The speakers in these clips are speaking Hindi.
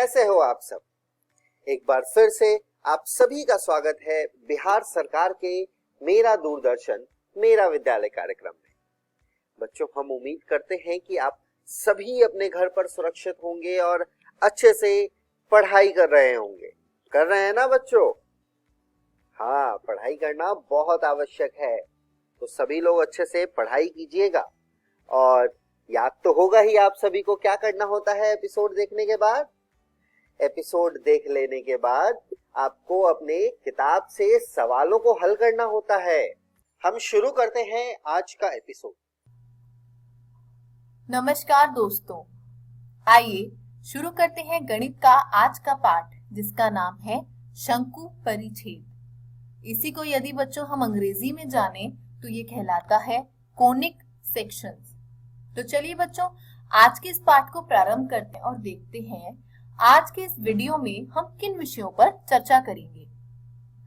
कैसे हो आप सब। एक बार फिर से आप सभी का स्वागत है बिहार सरकार के मेरा दूरदर्शन मेरा विद्यालय कार्यक्रम में। बच्चों, हम उम्मीद करते हैं कि आप सभी अपने घर पर सुरक्षित होंगे और अच्छे से पढ़ाई कर रहे होंगे। कर रहे हैं ना बच्चों? हाँ, पढ़ाई करना बहुत आवश्यक है, तो सभी लोग अच्छे से पढ़ाई कीजिएगा। और याद तो होगा ही आप सभी को क्या करना होता है एपिसोड देखने के बाद। एपिसोड देख लेने के बाद आपको अपने किताब से सवालों को हल करना होता है। हम शुरू करते हैं आज का एपिसोड। नमस्कार दोस्तों, आइए शुरू करते हैं गणित का आज का पाठ, जिसका नाम है शंकु परिच्छेद। इसी को यदि बच्चों हम अंग्रेजी में जाने तो ये कहलाता है कोनिक सेक्शंस। तो चलिए बच्चों, आज के इस पाठ को प्रारंभ करते हैं और देखते हैं आज के इस वीडियो में हम किन विषयों पर चर्चा करेंगे।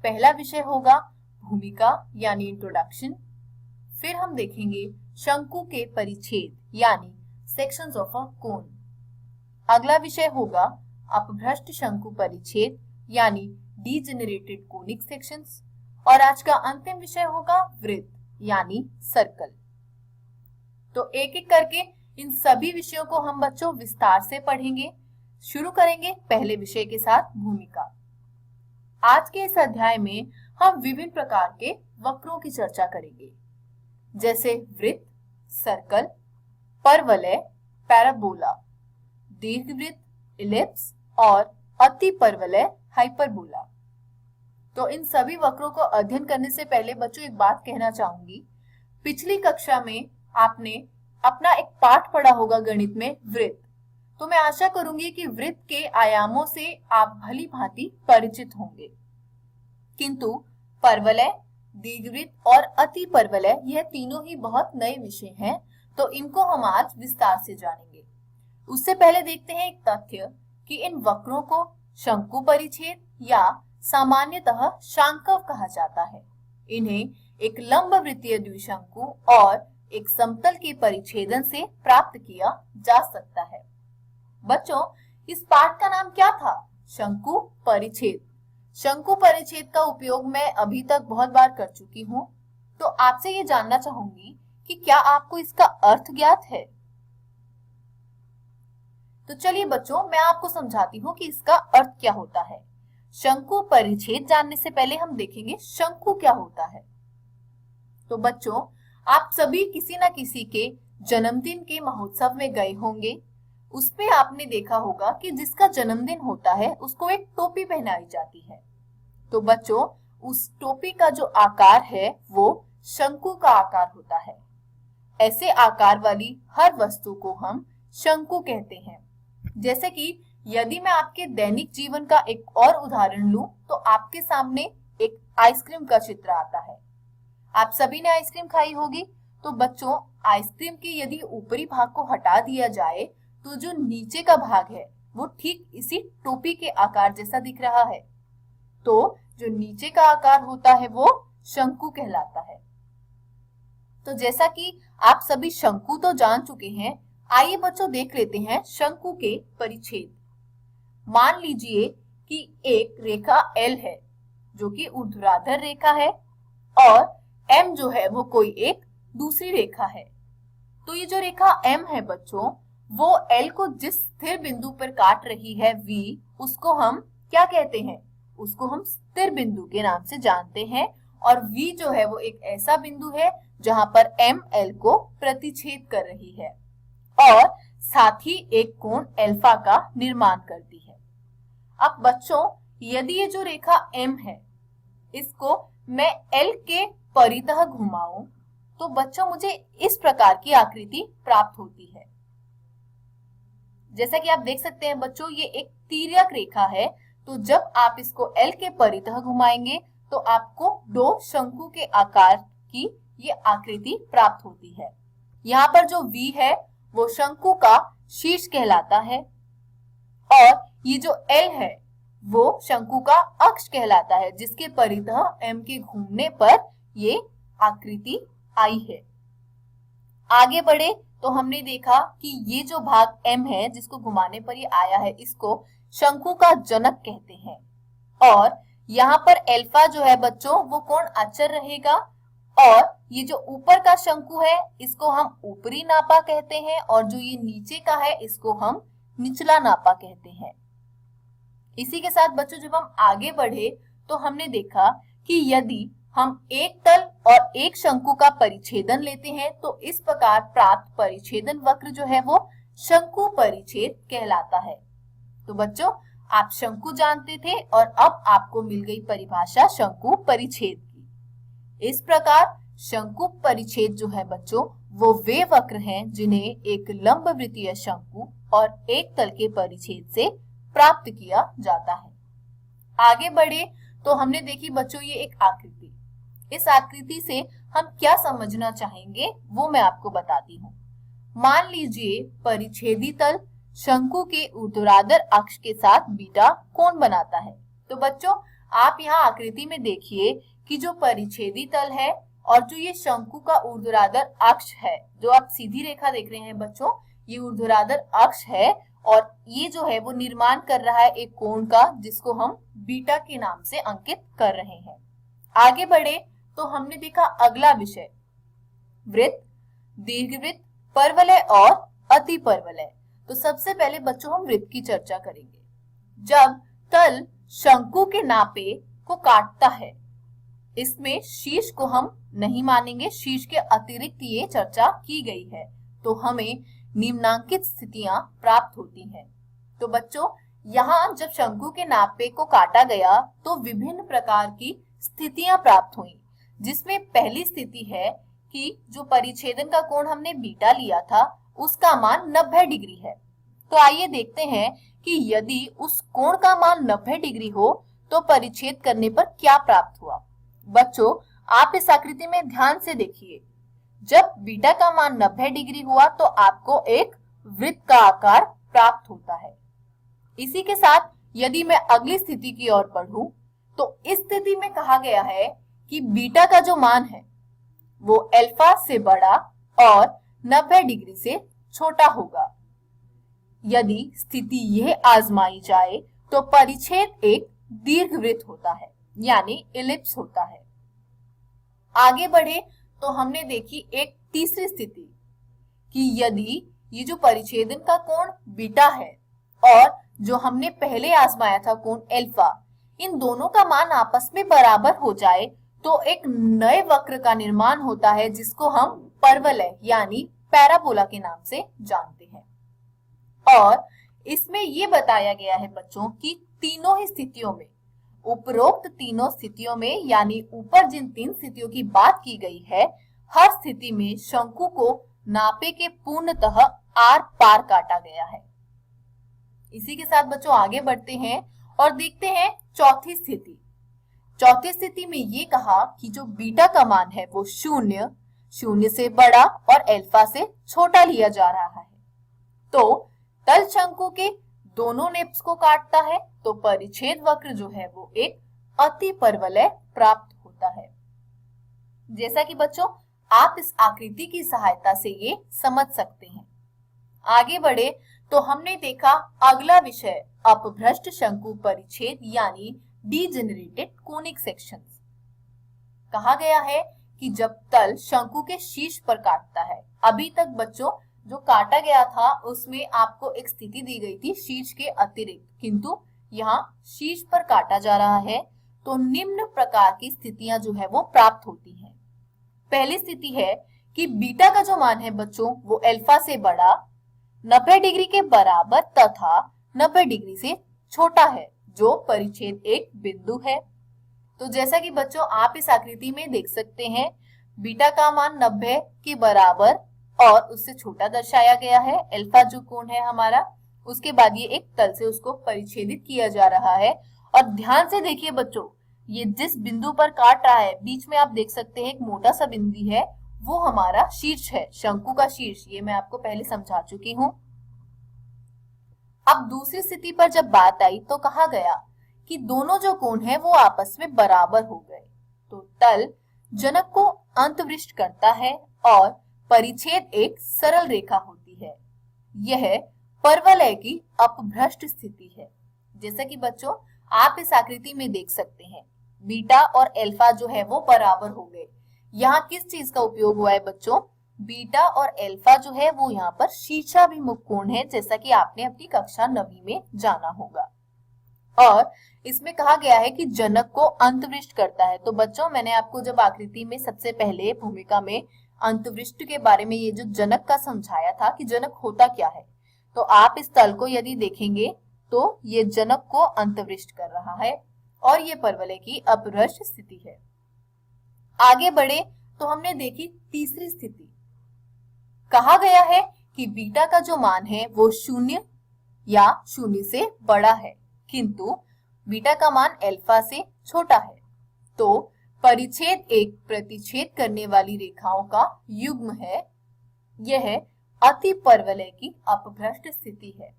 पहला विषय होगा भूमिका यानी इंट्रोडक्शन। फिर हम देखेंगे शंकु के परिच्छेद यानी सेक्शंस ऑफ अ कोन। अगला विषय होगा अपभ्रष्ट शंकु परिच्छेद यानी डीजेनरेटेड कोनिक सेक्शंस। और आज का अंतिम विषय होगा वृत्त यानी सर्कल। तो एक एक करके इन सभी विषयों को हम बच्चों विस्तार से पढ़ेंगे। शुरू करेंगे पहले विषय के साथ भूमिका। आज के इस अध्याय में हम विभिन्न प्रकार के वक्रों की चर्चा करेंगे, जैसे वृत्त, सर्कल, परवलय, पैराबोला, दीर्घवृत्त, इलिप्स और अति परवलय, हाइपरबोला। तो इन सभी वक्रों को अध्ययन करने से पहले बच्चों एक बात कहना चाहूंगी। पिछली कक्षा में आपने अपना एक पाठ पढ़ा होगा गणित में वृत्त। तो मैं आशा करूंगी कि वृत्त के आयामों से आप भली भांति परिचित होंगे, किंतु परवलय, दीर्घवृत्त और अति परवलय यह तीनों ही बहुत नए विषय हैं, तो इनको हम आज विस्तार से जानेंगे। उससे पहले देखते हैं एक तथ्य कि इन वक्रों को शंकु परिच्छेद या सामान्यतः शांकव कहा जाता है। इन्हें एक लंबवृत्तीय द्विशंकु और एक समतल के परिच्छेदन से प्राप्त किया जा सकता है। बच्चों, इस पाठ का नाम क्या था? शंकु परिच्छेद। शंकु परिच्छेद का उपयोग मैं अभी तक बहुत बार कर चुकी हूँ, तो आपसे ये जानना चाहूंगी कि क्या आपको इसका अर्थ ज्ञात है? तो चलिए बच्चों, मैं आपको समझाती हूँ कि इसका अर्थ क्या होता है। शंकु परिच्छेद जानने से पहले हम देखेंगे शंकु क्या होता है। तो बच्चों, आप सभी किसी न किसी के जन्मदिन के महोत्सव में गए होंगे। उसमें आपने देखा होगा कि जिसका जन्मदिन होता है उसको एक टोपी पहनाई जाती है। तो बच्चों, उस टोपी का जो आकार है वो शंकु का आकार होता है। ऐसे आकार वाली हर वस्तु को हम शंकु कहते हैं। जैसे कि यदि मैं आपके दैनिक जीवन का एक और उदाहरण लूं, तो आपके सामने एक आइसक्रीम का चित्र आता है। आप सभी ने आइसक्रीम खाई होगी। तो बच्चों, आइसक्रीम के यदि ऊपरी भाग को हटा दिया जाए तो जो नीचे का भाग है वो ठीक इसी टोपी के आकार जैसा दिख रहा है। तो जो नीचे का आकार होता है वो शंकु कहलाता है। तो जैसा कि आप सभी शंकु तो जान चुके हैं, आइए बच्चों देख लेते हैं शंकु के परिच्छेद। मान लीजिए कि एक रेखा L है जो कि ऊर्ध्वाधर रेखा है और M जो है वो कोई एक दूसरी रेखा है। तो ये जो रेखा M है बच्चों, वो L को जिस स्थिर बिंदु पर काट रही है V, उसको हम क्या कहते हैं? उसको हम स्थिर बिंदु के नाम से जानते हैं। और V जो है वो एक ऐसा बिंदु है जहां पर M L को प्रतिच्छेद कर रही है और साथ ही एक कोण अल्फा का निर्माण करती है। अब बच्चों, यदि ये जो रेखा M है इसको मैं L के परितः घुमाऊं तो बच्चों मुझे इस प्रकार की आकृति प्राप्त होती है। जैसा कि आप देख सकते हैं बच्चों, ये एक तिर्यक रेखा है। तो जब आप इसको L के परितः घुमाएंगे तो आपको दो शंकु के आकार की ये आकृति प्राप्त होती है। यहाँ पर जो V है वो शंकु का शीर्ष कहलाता है और ये जो L है वो शंकु का अक्ष कहलाता है, जिसके परितः M के घूमने पर ये आकृति आई है। आगे बढ़े तो हमने देखा कि ये जो भाग M है जिसको घुमाने पर ये आया है, इसको शंकु का जनक कहते हैं। और यहाँ पर अल्फा जो है बच्चों वो कोण अचर रहेगा, और ये जो ऊपर का शंकु है इसको हम ऊपरी नापा कहते हैं, और जो ये नीचे का है इसको हम निचला नापा कहते हैं। इसी के साथ बच्चों जब हम आगे बढ़े तो हमने देखा कि यदि हम एक तल और एक शंकु का परिच्छेदन लेते हैं तो इस प्रकार प्राप्त परिच्छेदन वक्र जो है वो शंकु परिच्छेद कहलाता है। तो बच्चों आप शंकु जानते थे और अब आपको मिल गई परिभाषा शंकु परिच्छेद की। इस प्रकार शंकु परिच्छेद जो है बच्चों वो वे वक्र हैं जिन्हें एक लंबवृत्तीय शंकु और एक तल के परिच्छेद से प्राप्त किया जाता है। आगे बढ़े तो हमने देखी बच्चों ये एक आकृति। इस आकृति से हम क्या समझना चाहेंगे वो मैं आपको बताती हूँ। मान लीजिए परिच्छेदी तल शंकु के ऊर्ध्वाधर अक्ष के साथ बीटा कोण बनाता है। तो बच्चों आप यहाँ आकृति में देखिए कि जो परिच्छेदी तल है और जो ये शंकु का ऊर्ध्वाधर अक्ष है, जो आप सीधी रेखा देख रहे हैं बच्चों, ये ऊर्ध्वाधर अक्ष है और ये जो है वो निर्माण कर रहा है एक कोण का जिसको हम बीटा के नाम से अंकित कर रहे हैं। आगे बढ़े तो हमने देखा अगला विषय वृत्त, दीर्घवृत्त, परवलय और अतिपरवलय। तो सबसे पहले बच्चों हम वृत्त की चर्चा करेंगे। जब तल शंकु के नापे को काटता है, इसमें शीर्ष को हम नहीं मानेंगे, शीर्ष के अतिरिक्त ये चर्चा की गई है, तो हमें निम्नांकित स्थितियां प्राप्त होती हैं। तो बच्चों यहाँ जब शंकु के नापे को काटा गया तो विभिन्न प्रकार की स्थितियां प्राप्त हुई, जिसमें पहली स्थिति है कि जो परिच्छेदन का कोण हमने बीटा लिया था उसका मान 90 डिग्री है। तो आइए देखते हैं कि यदि उस कोण का मान 90 डिग्री हो तो परिच्छेद करने पर क्या प्राप्त हुआ। बच्चों आप इस आकृति में ध्यान से देखिए, जब बीटा का मान 90 डिग्री हुआ तो आपको एक वृत्त का आकार प्राप्त होता है। इसी के साथ यदि मैं अगली स्थिति की ओर बढ़ूं तो इस स्थिति में कहा गया है कि बीटा का जो मान है वो अल्फा से बड़ा और 90 डिग्री से छोटा होगा। यदि स्थिति यह आजमाई जाए तो परिच्छेद एक दीर्घवृत्त होता है, यानी इलिप्स होता है। आगे बढ़े तो हमने देखी एक तीसरी स्थिति कि यदि ये जो परिच्छेदन का कोण बीटा है और जो हमने पहले आजमाया था कोण अल्फा, इन दोनों का मान आपस में बराबर हो जाए तो एक नए वक्र का निर्माण होता है जिसको हम परवलय यानी पैराबोला के नाम से जानते हैं। और इसमें ये बताया गया है बच्चों कि तीनों ही स्थितियों में, उपरोक्त तीनों स्थितियों में, यानी ऊपर जिन 3 स्थितियों की बात की गई है, हर स्थिति में शंकु को नापे के पूर्णतः आर पार काटा गया है। इसी के साथ बच्चों आगे बढ़ते हैं और देखते हैं चौथी स्थिति। चौथी स्थिति में ये कहा कि जो बीटा का मान है वो 0 से बड़ा और अल्फा से छोटा लिया जा रहा है। तो तल शंकु के दोनों नेप्स को काटता है तो परिच्छेद वक्र जो है वो एक अतिपरवलय प्राप्त होता है। जैसा कि बच्चों आप इस आकृति की सहायता से ये समझ सकते हैं। आगे बढ़े तो हमने देखा अगला विषय अपभ्रष्ट शंकु परिच्छेद यानी डीजेनरेटेड कोनिक सेक्शंस। कहा गया है कि जब तल शंकु के शीर्ष पर काटता है, अभी तक बच्चों जो काटा गया था उसमें आपको एक स्थिति दी गई थी शीर्ष के अतिरिक्त, किंतु यहाँ शीर्ष पर काटा जा रहा है तो निम्न प्रकार की स्थितियां जो है वो प्राप्त होती हैं। पहली स्थिति है कि बीटा का जो मान है बच्चों वो अल्फा से बड़ा, 90 डिग्री के बराबर तथा 90 डिग्री से छोटा है, जो परिच्छेद एक बिंदु है। तो जैसा कि बच्चों आप इस आकृति में देख सकते हैं, बीटा का मान 90 के बराबर और उससे छोटा दर्शाया गया है। अल्फा जो कोण है हमारा, उसके बाद ये एक तल से उसको परिच्छेदित किया जा रहा है। और ध्यान से देखिए बच्चों, ये जिस बिंदु पर काट रहा है बीच में आप देख सकते हैं एक मोटा सा बिंदु है, वो हमारा शीर्ष है, शंकु का शीर्ष। ये मैं आपको पहले समझा चुकी हूँ। अब दूसरी स्थिति पर जब बात आई तो कहा गया कि दोनों जो कोण है वो आपस में बराबर हो गए। तो तल जनक को अंतविष्ट करता है और परिच्छेद एक सरल रेखा होती है। यह परवलय की अपभ्रष्ट स्थिति है। जैसा कि बच्चों आप इस आकृति में देख सकते हैं, बीटा और अल्फा जो है वो बराबर हो गए। यहाँ किस चीज का उपयोग हुआ है बच्चों? बीटा और अल्फा जो है वो यहाँ पर शीर्षाभिमुख कोण है, जैसा कि आपने अपनी कक्षा 9वीं में जाना होगा। और इसमें कहा गया है कि जनक को अंतरिष्ट करता है। तो बच्चों मैंने आपको जब आकृति में सबसे पहले भूमिका में अंतरिष्ट के बारे में ये जो जनक का समझाया था कि जनक होता क्या है, तो आप इस तल को यदि देखेंगे तो ये जनक को अंतरिष्ट कर रहा है और ये परवलय की अपभ्रष्ट स्थिति है। आगे बढ़े तो हमने देखी तीसरी स्थिति। कहा गया है कि बीटा का जो मान है वो 0 या 0 से बड़ा है, किंतु बीटा का मान अल्फा से छोटा है। तो परिच्छेद एक प्रतिच्छेद करने वाली रेखाओं का युग्म है। यह अति परवलय की अपभ्रष्ट स्थिति है।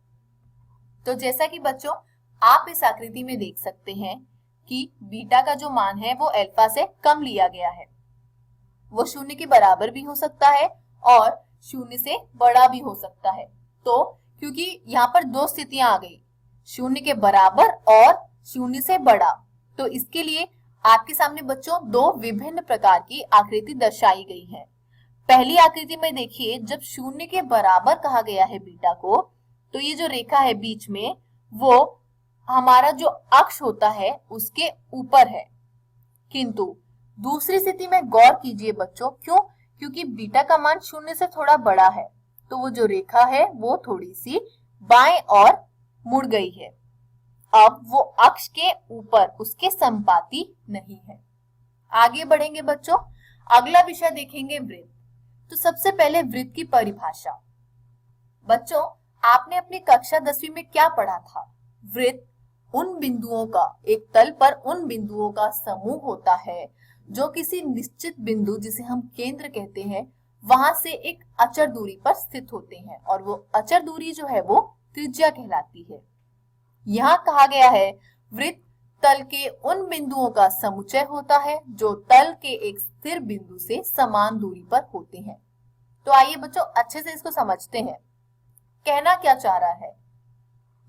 तो जैसा कि बच्चों आप इस आकृति में देख सकते हैं कि बीटा का जो मान है वो अल्फा से कम लिया गया है। वो 0 के बराबर भी हो सकता है और 0 से बड़ा भी हो सकता है। तो क्योंकि यहाँ पर दो स्थितियां आ गई, 0 के बराबर और 0 से बड़ा, तो इसके लिए आपके सामने बच्चों दो विभिन्न प्रकार की आकृति दर्शाई गई है। पहली आकृति में देखिए, जब 0 के बराबर कहा गया है बीटा को, तो ये जो रेखा है बीच में वो हमारा जो अक्ष होता है उसके ऊपर है। किंतु दूसरी स्थिति में गौर कीजिए बच्चों, क्यों? क्योंकि बीटा का मान 0 से थोड़ा बड़ा है, तो वो जो रेखा है वो थोड़ी सी बाएं और मुड़ गई है। अब वो अक्ष के ऊपर उसके संपाती नहीं है। आगे बढ़ेंगे बच्चों, अगला विषय देखेंगे वृत्त। तो सबसे पहले वृत्त की परिभाषा। बच्चों आपने अपनी कक्षा 10वीं में क्या पढ़ा था? वृत्त उन बिंदुओं का, एक तल पर उन बिंदुओं का समूह होता है जो किसी निश्चित बिंदु, जिसे हम केंद्र कहते हैं, वहां से एक अचर दूरी पर स्थित होते हैं और वो अचर दूरी जो है वो त्रिज्या कहलाती है। यहाँ कहा गया है वृत्त तल के उन बिंदुओं का समुच्चय होता है जो तल के एक स्थिर बिंदु से समान दूरी पर होते हैं। तो आइए बच्चों अच्छे से इसको समझते हैं, कहना क्या चाह रहा है।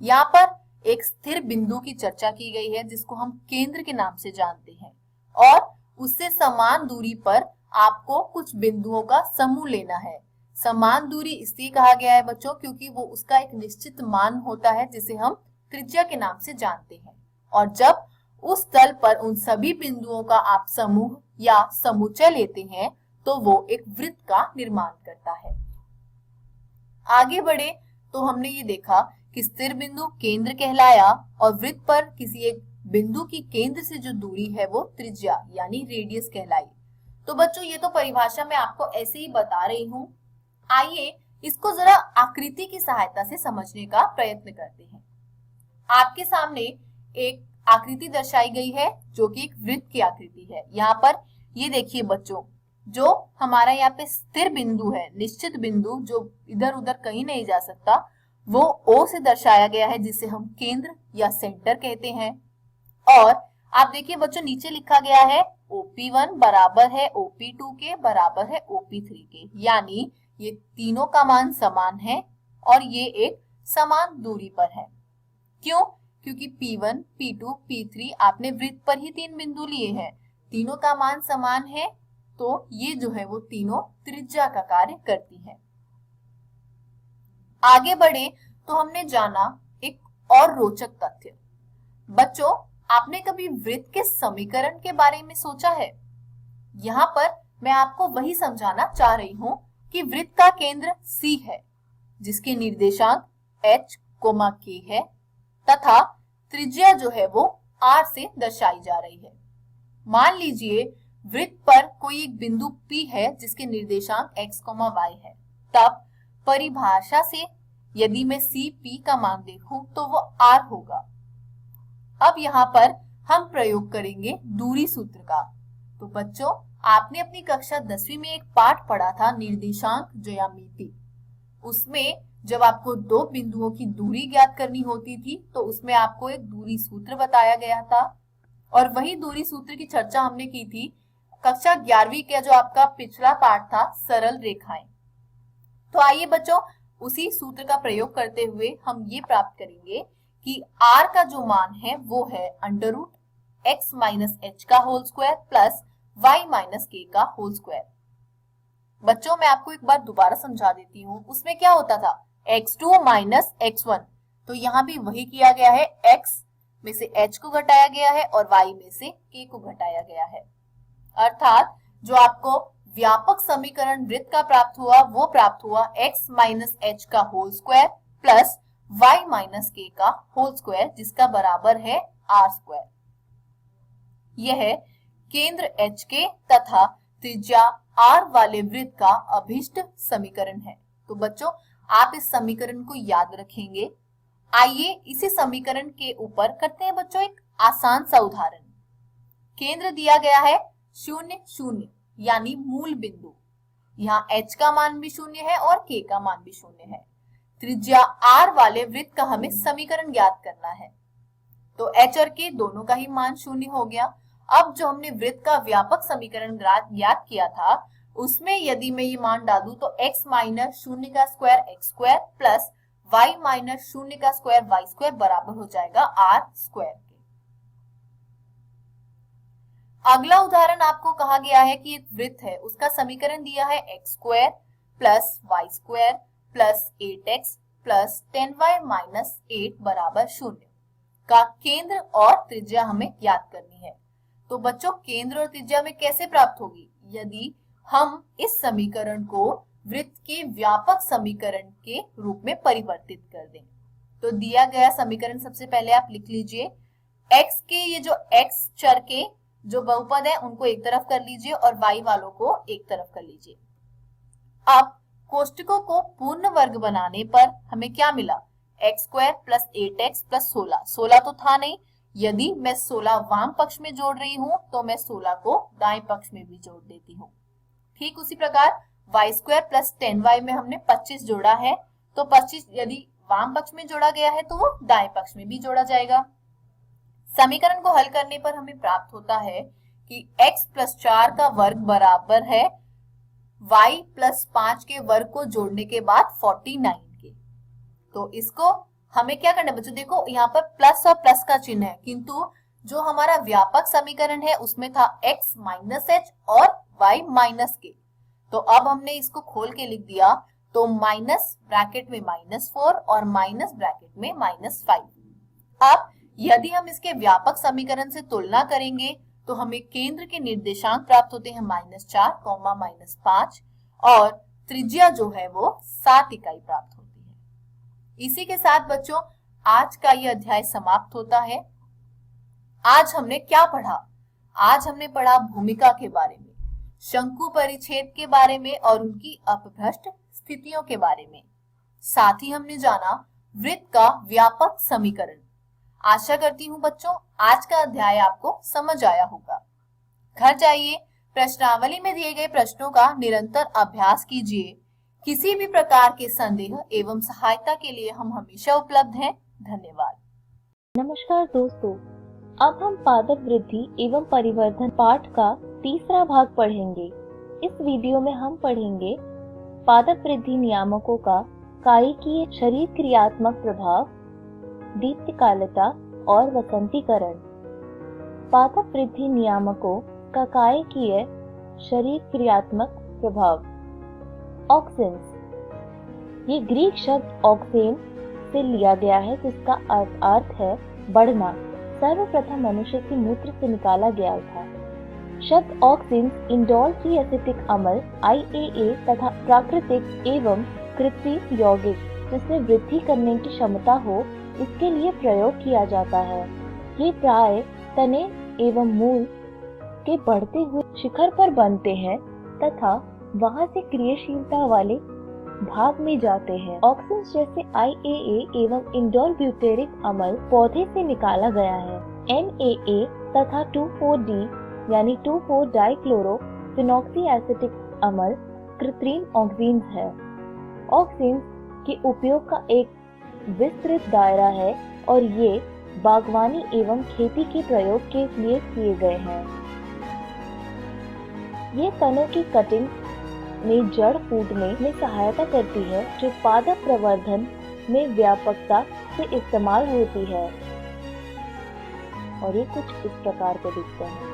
यहाँ पर एक स्थिर बिंदु की चर्चा की गई है जिसको हम केंद्र के नाम से जानते हैं, और उससे समान दूरी पर आपको कुछ बिंदुओं का समूह लेना है। समान दूरी इसलिए कहा गया है बच्चों क्योंकि वो उसका एक निश्चित मान होता है जिसे हम त्रिज्या के नाम से जानते हैं, और जब उस तल पर उन सभी बिंदुओं का आप समूह या समुच्चय लेते हैं तो वो एक वृत्त का निर्माण करता है। आगे बढ़े तो हमने ये देखा कि स्थिर बिंदु केंद्र कहलाया और वृत्त पर किसी एक बिंदु की केंद्र से जो दूरी है वो त्रिज्या यानी रेडियस कहलाई। तो बच्चों ये तो परिभाषा मैं आपको ऐसे ही बता रही हूँ। आइए इसको जरा आकृति की सहायता से समझने का प्रयत्न करते हैं। आपके सामने एक आकृति दर्शाई गई है जो कि एक वृत्त की आकृति है। यहाँ पर ये देखिए बच्चों, जो हमारा यहाँ पे स्थिर बिंदु है, निश्चित बिंदु जो इधर उधर कहीं नहीं जा सकता, वो O से दर्शाया गया है जिसे हम केंद्र या सेंटर कहते हैं। और आप देखिए बच्चों नीचे लिखा गया है OP1 बराबर है OP2 के बराबर है OP3 के, यानी ये तीनों का मान समान है और ये एक समान दूरी पर है। क्यों? क्योंकि P1, P2, P3 आपने वृत्त पर ही 3 बिंदु लिए हैं, तीनों का मान समान है, तो ये जो है वो तीनों त्रिज्या का कार्य करती है। आगे बढ़े तो हमने जाना एक और रोचक तथ्य। बच्चों आपने कभी वृत्त के समीकरण के बारे में सोचा है? यहाँ पर मैं आपको वही समझाना चाह रही हूँ कि वृत्त का केंद्र C है जिसके निर्देशांक H, K है तथा त्रिज्या जो है वो R से दर्शाई जा रही है। मान लीजिए वृत्त पर कोई एक बिंदु P है जिसके निर्देशांक x, y है, तब परिभाषा से यदि मैं CP का मान देखूं तो वो R होगा। अब यहाँ पर हम प्रयोग करेंगे दूरी सूत्र का। तो बच्चों आपने अपनी कक्षा 10वीं में एक पाठ पढ़ा था निर्देशांक ज्यामिति। उसमें जब आपको दो बिंदुओं की दूरी ज्ञात करनी होती थी तो उसमें आपको एक दूरी सूत्र बताया गया था, और वही दूरी सूत्र की चर्चा हमने की थी कक्षा 11वीं का जो आपका पिछला पाठ था सरल रेखाएं। तो आइए बच्चों उसी सूत्र का प्रयोग करते हुए हम ये प्राप्त करेंगे कि r का जो मान है वो है under root x minus H का whole square plus y minus k का होल स्क्वायर। बच्चों मैं आपको एक बार दोबारा समझा देती हूँ, उसमें क्या होता था x2 माइनस x1, तो यहाँ भी वही किया गया है, x में से h को घटाया गया है और y में से k को घटाया गया है। अर्थात जो आपको व्यापक समीकरण वृत्त का प्राप्त हुआ वो प्राप्त हुआ x माइनस एच का whole square plus y minus k का होल स्क्वायर, जिसका बराबर है r स्क्वायर। यह केंद्र h के तथा त्रिज्या r वाले वृत्त का अभीष्ट समीकरण है। तो बच्चों आप इस समीकरण को याद रखेंगे। आइए इसी समीकरण के ऊपर करते हैं बच्चों एक आसान सा उदाहरण। केंद्र दिया गया है 0 0 यानी मूल बिंदु, यहाँ h का मान भी 0 है और k का मान भी 0 है। त्रिज्या r वाले वृत्त का हमें समीकरण ज्ञात करना है, तो h और k दोनों का ही मान 0 हो गया। अब जो हमने वृत्त का व्यापक समीकरण ज्ञात किया था उसमें यदि मैं ये मान डालूं तो x माइनस 0 का square x square plus y minus 0 का स्क्वायर y स्क्वायर बराबर हो जाएगा r स्क्वायर के। अगला उदाहरण आपको कहा गया है कि एक वृत्त है, उसका समीकरण दिया है x square plus y square plus 8x plus 10y minus 8 बराबर 0 का केंद्र और त्रिज्या हमें ज्ञात करनी है। तो बच्चों केंद्र और त्रिज्या हमें कैसे प्राप्त होगी, यदि हम इस समीकरण को वृत्त के व्यापक समीकरण के रूप में परिवर्तित कर दें। तो दिया गया समीकरण सबसे पहले आप लिख लीजिए, x के ये जो x चर के जो बहुपद है उनको एक तरफ कर लीजिए और y वालों को एक तरफ कर लीजिए। अब कोष्टकों को पूर्ण वर्ग बनाने पर हमें क्या मिला, x square plus 8x plus 16, 16 तो था नहीं, यदि मैं 16 वाम पक्ष में जोड़ रही हूं तो मैं 16 को दाएं पक्ष में भी जोड़ देती हूँ। ठीक उसी प्रकार y स्क्वायर प्लस 10y में हमने 25 जोड़ा है, तो 25 यदि वाम पक्ष में जोड़ा गया है तो वो दाएं पक्ष में भी जोड़ा जाएगा। समीकरण को हल करने पर हमें प्राप्त होता है कि x प्लस 4 का वर्ग बराबर है y प्लस 5 के वर्ग को जोड़ने के बाद 49 के। तो इसको हमें क्या करना है बच्चों, देखो यहाँ पर प्लस और प्लस का चिन्ह है, किंतु जो हमारा व्यापक समीकरण है उसमें था x माइनस एच और y माइनस के। तो अब हमने इसको खोल के लिख दिया, तो माइनस ब्रैकेट में -4 और माइनस ब्रैकेट में -5। अब यदि हम इसके व्यापक समीकरण से तुलना करेंगे तो हमें केंद्र के निर्देशांक प्राप्त होते हैं -4, -5 और त्रिज्या जो है वो 7 इकाई प्राप्त होती है। इसी के साथ बच्चों आज का ये अध्याय समाप्त होता है। आज हमने क्या पढ़ा, आज हमने पढ़ा भूमिका के बारे में, शंकु परिच्छेद के बारे में और उनकी अपभ्रष्ट स्थितियों के बारे में। साथ ही हमने जाना वृत्त का व्यापक समीकरण। आशा करती हूँ बच्चों आज का अध्याय आपको समझ आया होगा। घर जाइए, प्रश्नावली में दिए गए प्रश्नों का निरंतर अभ्यास कीजिए। किसी भी प्रकार के संदेह एवं सहायता के लिए हम हमेशा उपलब्ध हैं। धन्यवाद। नमस्कार दोस्तों, अब हम पादप वृद्धि एवं परिवर्धन पाठ का तीसरा भाग पढ़ेंगे। इस वीडियो में हम पढ़ेंगे पादप वृद्धि नियामकों का कायिकीय शरीर क्रियात्मक प्रभाव, दीप्तिकालता और वसंतीकरण। पादप वृद्धि नियामकों का कायिकीय शरीर क्रियात्मक प्रभाव। ऑक्सिन्स, ये ग्रीक शब्द ऑक्सेन से लिया गया है जिसका अर्थ है बढ़ना। सर्वप्रथम मनुष्य के मूत्र से निकाला गया था। शब्द ऑक्सिन्स इंडोल ट्री एसिटिक अम्ल IAA तथा प्राकृतिक एवं कृत्रिम यौगिक जिसमें वृद्धि करने की क्षमता हो इसके लिए प्रयोग किया जाता है। ये प्राय तने एवं मूल के बढ़ते हुए शिखर पर बनते हैं तथा वहां से क्रियाशीलता वाले भाग में जाते हैं। ऑक्सिन्स जैसे IAA एवं इंडोल ब्यूटेरिक अम्ल पौधे से निकाला गया है। NAA तथा 2,4-D यानी 2,4-डाइक्लोरो फिनॉक्सी एसिटिक अम्ल कृत्रिम ऑक्सीन्स है। ऑक्सीन्स के उपयोग का एक विस्तृत दायरा है और ये बागवानी एवं खेती के प्रयोग के लिए किए गए हैं। ये तनों की कटिंग में जड़ फूटने में सहायता करती है जो पादप प्रवर्धन में व्यापकता से इस्तेमाल होती है और ये कुछ इस प्रकार के दिखते हैं।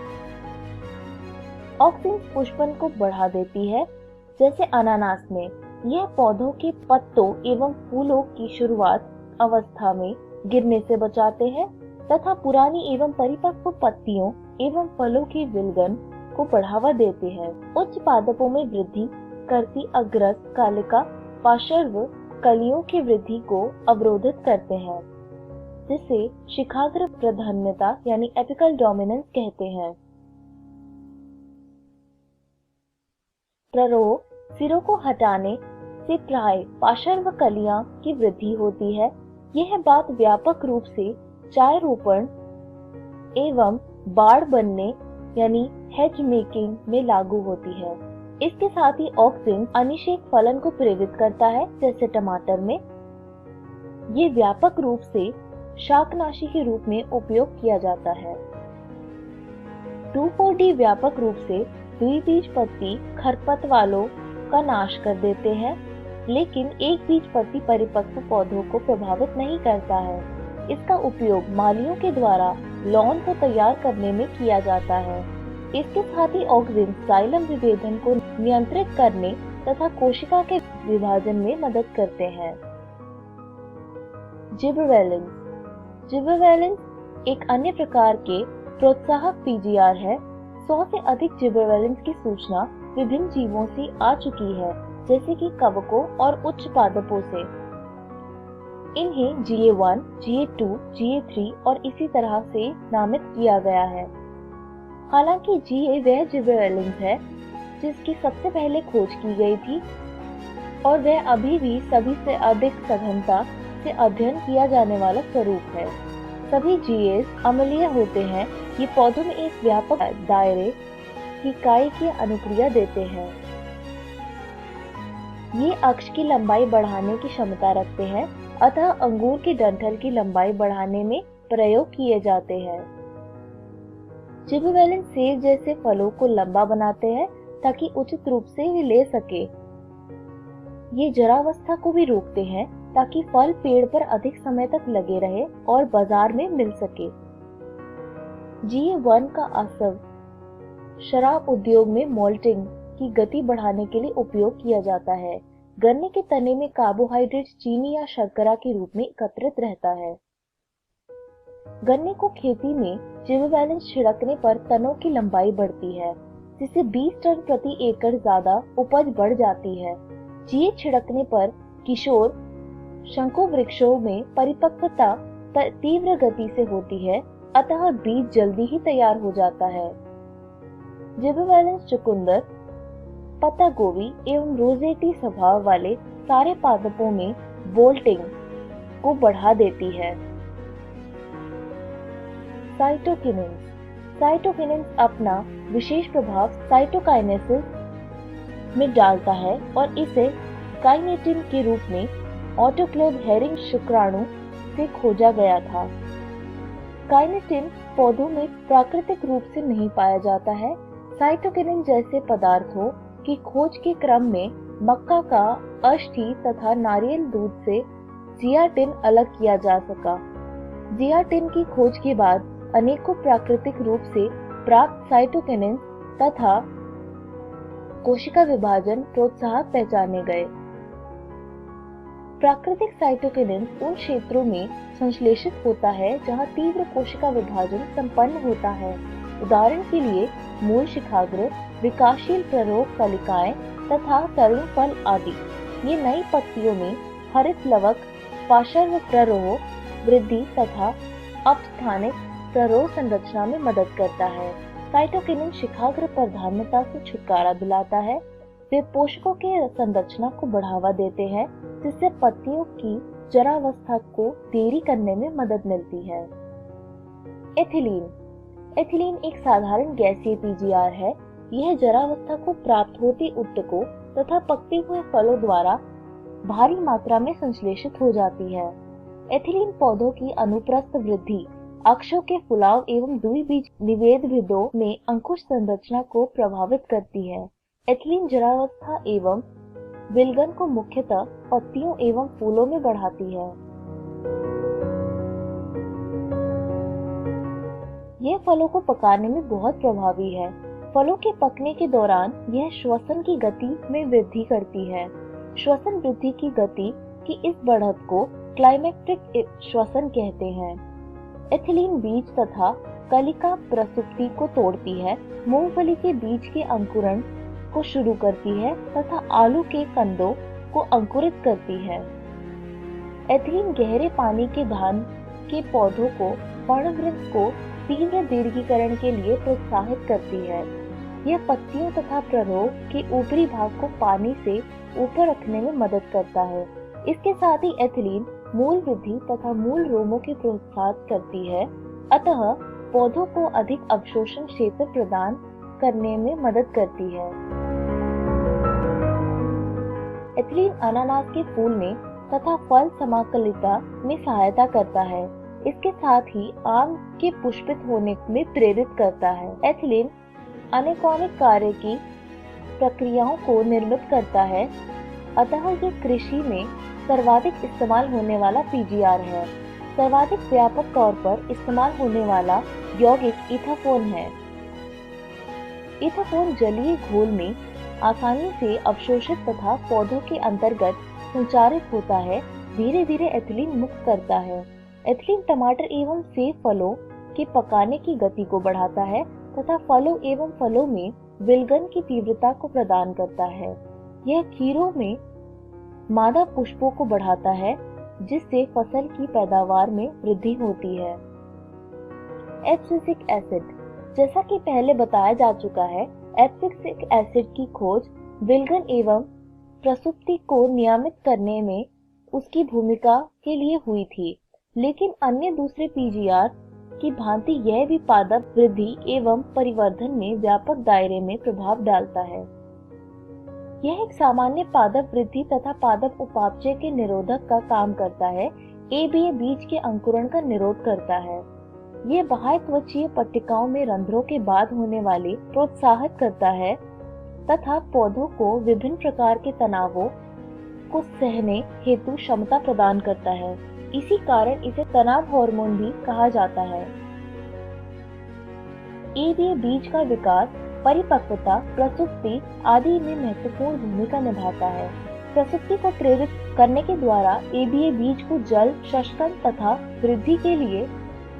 ऑक्सिन्स पुष्पन को बढ़ा देती है। जैसे अनानास में यह पौधों के पत्तों एवं फूलों की शुरुआत अवस्था में गिरने से बचाते हैं तथा पुरानी एवं परिपक्व पत्तियों एवं फलों की विलगन को बढ़ावा देते हैं। उच्च पादपों में वृद्धि करती अग्रज कालिका पार्श्व कलियों की वृद्धि को अवरोधित करते हैं, जिसे शिखाग्र प्रधान्यता यानी एपिकल डोमिनेंस कहते हैं। प्ररोह सिरों को हटाने से प्राय पार्श्व कलियां की वृद्धि होती है। यह बात व्यापक रूप से चाय रोपण एवं बाड़ बनने यानी हेज मेकिंग में लागू होती है। इसके साथ ही ऑक्सिन अनिषेक फलन को प्रेरित करता है, जैसे टमाटर में। ये व्यापक रूप से शाकनाशी के रूप में उपयोग किया जाता है। 2,4-D व्यापक रूप से द्विबीजपत्री खरपतवारों का नाश कर देते हैं, लेकिन एक बीजपत्री परिपक्व पौधों को प्रभावित नहीं करता है। इसका उपयोग मालियों के द्वारा लॉन को तैयार करने में किया जाता है। इसके साथ ही ऑक्सिन जाइलम विभेदन को नियंत्रित करने तथा कोशिका के विभाजन में मदद करते हैं। जिबरेलिन्स। जिबरेलिन्स एक अन्य प्रकार के प्रोत्साहक पीजीआर है। 100 से अधिक जिबरेलिन्स की सूचना विभिन्न जीवों से आ चुकी है, जैसे कि कवकों और उच्च पादपों से। इन्हें GA1, GA2, GA3 और इसी तरह से नामित किया गया है। हालांकि GA वह जिबरेलिन्स है जिसकी सबसे पहले खोज की गई थी और वह अभी भी सभी से अधिक सघनता से अध्ययन किया जाने वाला स्वरूप है। सभी GAs अम्लीय होते हैं। ये पौधों में एक व्यापक दायरे की इकाई की अनुक्रिया देते हैं। ये अक्ष की लंबाई बढ़ाने की क्षमता रखते हैं, अतः अंगूर की डंठल की लंबाई बढ़ाने में प्रयोग किए जाते हैं। जिबरेलिन सेब जैसे फलों को लंबा बनाते हैं ताकि उचित रूप से वे ले सके। ये जरावस्था को भी रोकते हैं ताकि फल पेड़ पर अधिक समय तक लगे रहे और बाजार में मिल सके। GA1 का असर शराब उद्योग में मोल्टिंग की गति बढ़ाने के लिए उपयोग किया जाता है। गन्ने के तने में कार्बोहाइड्रेट चीनी या शर्करा के रूप में एकत्रित रहता है। गन्ने को खेती में जिबरेलिन्स छिड़कने पर तनों की लंबाई बढ़ती है, जिससे 20 टन प्रति एकड़ ज्यादा उपज बढ़ जाती है। GA छिड़कने पर किशोर शंकु वृक्षों में परिपक्वता तीव्र गति से होती है, अतः बीज जल्दी ही तैयार हो जाता है। जिबरेलिन्स चुकंदर, पत्ता गोभी एवं रोजेटी स्वभाव वाले सारे पादपों में बोल्टिंग को बढ़ा देती है। साइटोकिनिन्स। साइटोकिनिन्स अपना विशेष प्रभाव साइटोकाइनेसिस में डालता है और इसे काइनेटिन के रूप में ऑटोक्लेव हेरिंग शुक्राणु से खोजा गया था। काइनेटिन पौधों में प्राकृतिक रूप से नहीं पाया जाता है। साइटोकिनिन जैसे पदार्थों की खोज के क्रम में मक्का का अष्ठी तथा नारियल दूध से जियाटिन अलग किया जा सका। जियाटिन की खोज के बाद अनेकों प्राकृतिक रूप से प्राप्त साइटोकिनिन तथा कोशिका विभाजन प्रोत्साहक पहचाने गए। प्राकृतिक साइटोकिनिन उन क्षेत्रों में संश्लेषित होता है जहां तीव्र कोशिका विभाजन संपन्न होता है। उदाहरण के लिए मूल शिखाग्र, विकासशील प्ररोह कलिकाएं तथा तरुण फल आदि। ये नई पत्तियों में हरित लवक, पार्श्व प्ररोह वृद्धि तथा अपस्थानिक प्ररोह संरचना में मदद करता है। साइटोकिनिन शिखाग्र प्रधानता से छुटकारा दिलाता है। वे पोषकों के संरचना को बढ़ावा देते हैं, जिससे पत्तियों की जरावस्था को देरी करने में मदद मिलती है। एथिलीन। एथिलीन एक साधारण गैसीय पीजीआर है। यह जरावस्था को प्राप्त होती उत्तकों तथा पकते हुए फलों द्वारा भारी मात्रा में संश्लेषित हो जाती है। एथिलीन पौधों की अनुप्रस्थ वृद्धि, अक्षों के फुलाव एवं द्विबीज निवेदविदों में अंकुश संरचना को प्रभावित करती है। एथिलीन जरावस्था एवं विलगन को मुख्यतः पत्तियों एवं फूलों में बढ़ाती है। यह फलों को पकाने में बहुत प्रभावी है। फलों के पकने के दौरान यह श्वसन की गति में वृद्धि करती है। श्वसन वृद्धि की गति की इस बढ़त को क्लाइमेक्टिक श्वसन कहते हैं। एथिलीन बीज तथा कलिका प्रसुप्ति को तोड़ती है, मूंगफली के बीज के अंकुरण को शुरू करती है तथा आलू के कंदों को अंकुरित करती है। एथिलीन गहरे पानी के धान के पौधों को पर्णवृंत को तीव्र दीर्घीकरण के लिए प्रोत्साहित करती है। यह पत्तियों तथा प्ररोह के ऊपरी भाग को पानी से ऊपर रखने में मदद करता है। इसके साथ ही एथिलीन मूल वृद्धि तथा मूल रोमों की प्रोत्साहित करती है, अतः पौधों को अधिक अवशोषण क्षेत्र प्रदान करने में मदद करती है। एथिलीन अनानास के फूल में तथा फल समाकलिता में सहायता करता है। इसके साथ ही आम के पुष्पित होने में प्रेरित करता है। एथिलीन अनेकोनिक कार्य की प्रक्रियाओं को निर्मित करता है, अतः ये कृषि में सर्वाधिक इस्तेमाल होने वाला पीजीआर है। सर्वाधिक व्यापक तौर पर इस्तेमाल होने वाला यौगिक इथाफोन है। इथाफोन जलीय घोल में आसानी से अवशोषित तथा पौधों के अंतर्गत संचारित होता है, धीरे धीरे एथिलीन मुक्त करता है। एथिलीन टमाटर एवं सेब फलों के पकाने की गति को बढ़ाता है तथा फलों एवं फलों में विलगन की तीव्रता को प्रदान करता है। यह खीरों में मादा पुष्पों को बढ़ाता है, जिससे फसल की पैदावार में वृद्धि होती है। एब्सिसिक एसिड, जैसा कि पहले बताया जा चुका है, एब्सिसिक एसिड की खोज विलगन एवं प्रसुप्ति को नियमित करने में उसकी भूमिका के लिए हुई थी, लेकिन अन्य दूसरे पीजीआर की भांति यह भी पादप वृद्धि एवं परिवर्धन में व्यापक दायरे में प्रभाव डालता है। यह एक सामान्य पादप वृद्धि तथा पादप उपापचय के निरोधक का काम करता है। एबीए बीज के अंकुरण का निरोध करता है। यह बाह्य त्वचीय पट्टिकाओं में रंध्रों के बाद होने वाले प्रोत्साहित करता है तथा पौधों को विभिन्न प्रकार के तनावों को सहने हेतु क्षमता प्रदान करता है। इसी कारण इसे तनाव हार्मोन भी कहा जाता है। एबीए बीज का विकास, परिपक्वता, प्रसुप्ति आदि में महत्वपूर्ण भूमिका निभाता है। प्रसुप्ति को प्रेरित करने के द्वारा एबीए बीज को जल, श्वसन तथा वृद्धि के लिए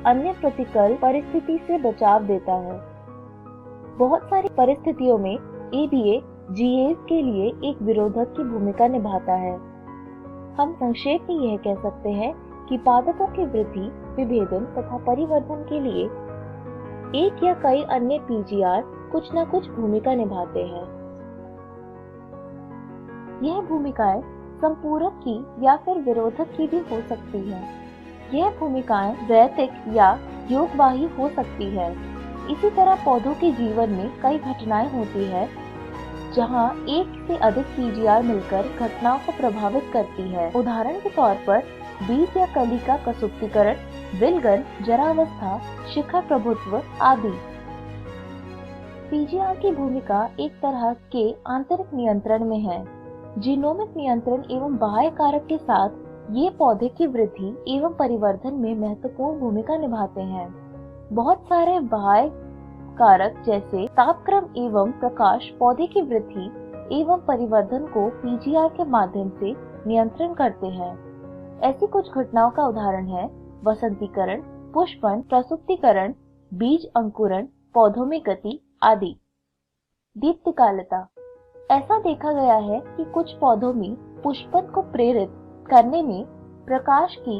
अन्य प्रतिकूल परिस्थिति से बचाव देता है। बहुत सारी परिस्थितियों में एबीए जीएस के लिए एक विरोधक की भूमिका निभाता है। हम संक्षेप में यह कह सकते हैं कि पादपों की वृद्धि, विभेदन तथा परिवर्धन के लिए एक या कई अन्य पीजीआर कुछ न कुछ भूमिका निभाते हैं। यह भूमिकाएं संपूरक की या फिर विरोधक की भी हो सकती है। यह भूमिकाएं रैखिक या योगवाही हो सकती है। इसी तरह पौधों के जीवन में कई घटनाएं होती है जहां एक से अधिक पीजीआर मिलकर घटनाओं को प्रभावित करती है। उदाहरण के तौर पर बीज या कली का कसुप्तीकरण, विलगन, जरावस्था, शिखर प्रभुत्व आदि। पीजीआर की भूमिका एक तरह के आंतरिक नियंत्रण में है। जीनोमिक नियंत्रण एवं बाह्य कारक के साथ ये पौधे की वृद्धि एवं परिवर्धन में महत्वपूर्ण भूमिका निभाते हैं। बहुत सारे बाह्य कारक जैसे तापक्रम एवं प्रकाश पौधे की वृद्धि एवं परिवर्धन को पीजीआर के माध्यम से नियंत्रण करते हैं। ऐसी कुछ घटनाओं का उदाहरण है वसंतीकरण, पुष्पन, प्रसुप्तीकरण, बीज अंकुरण, पौधों में गति आदि। दीप्तिकालता, ऐसा देखा गया है कि कुछ पौधों में पुष्पन को प्रेरित करने में प्रकाश की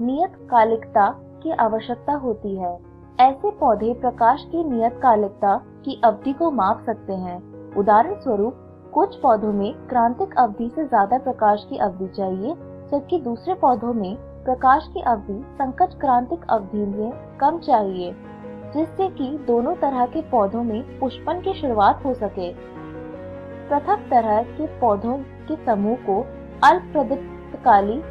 नियतकालिकता की आवश्यकता होती है। ऐसे पौधे प्रकाश की नियतकालिकता की अवधि को माप सकते हैं। उदाहरण स्वरूप कुछ पौधों में क्रांतिक अवधि से ज्यादा प्रकाश की अवधि चाहिए, जबकि दूसरे पौधों में प्रकाश की अवधि संकट क्रांतिक अवधि में कम चाहिए, जिससे कि दोनों तरह के पौधों में पुष्पन की शुरुआत हो सके। प्रथम तरह के पौधों के समूह को अल्प प्रदीप्तकाली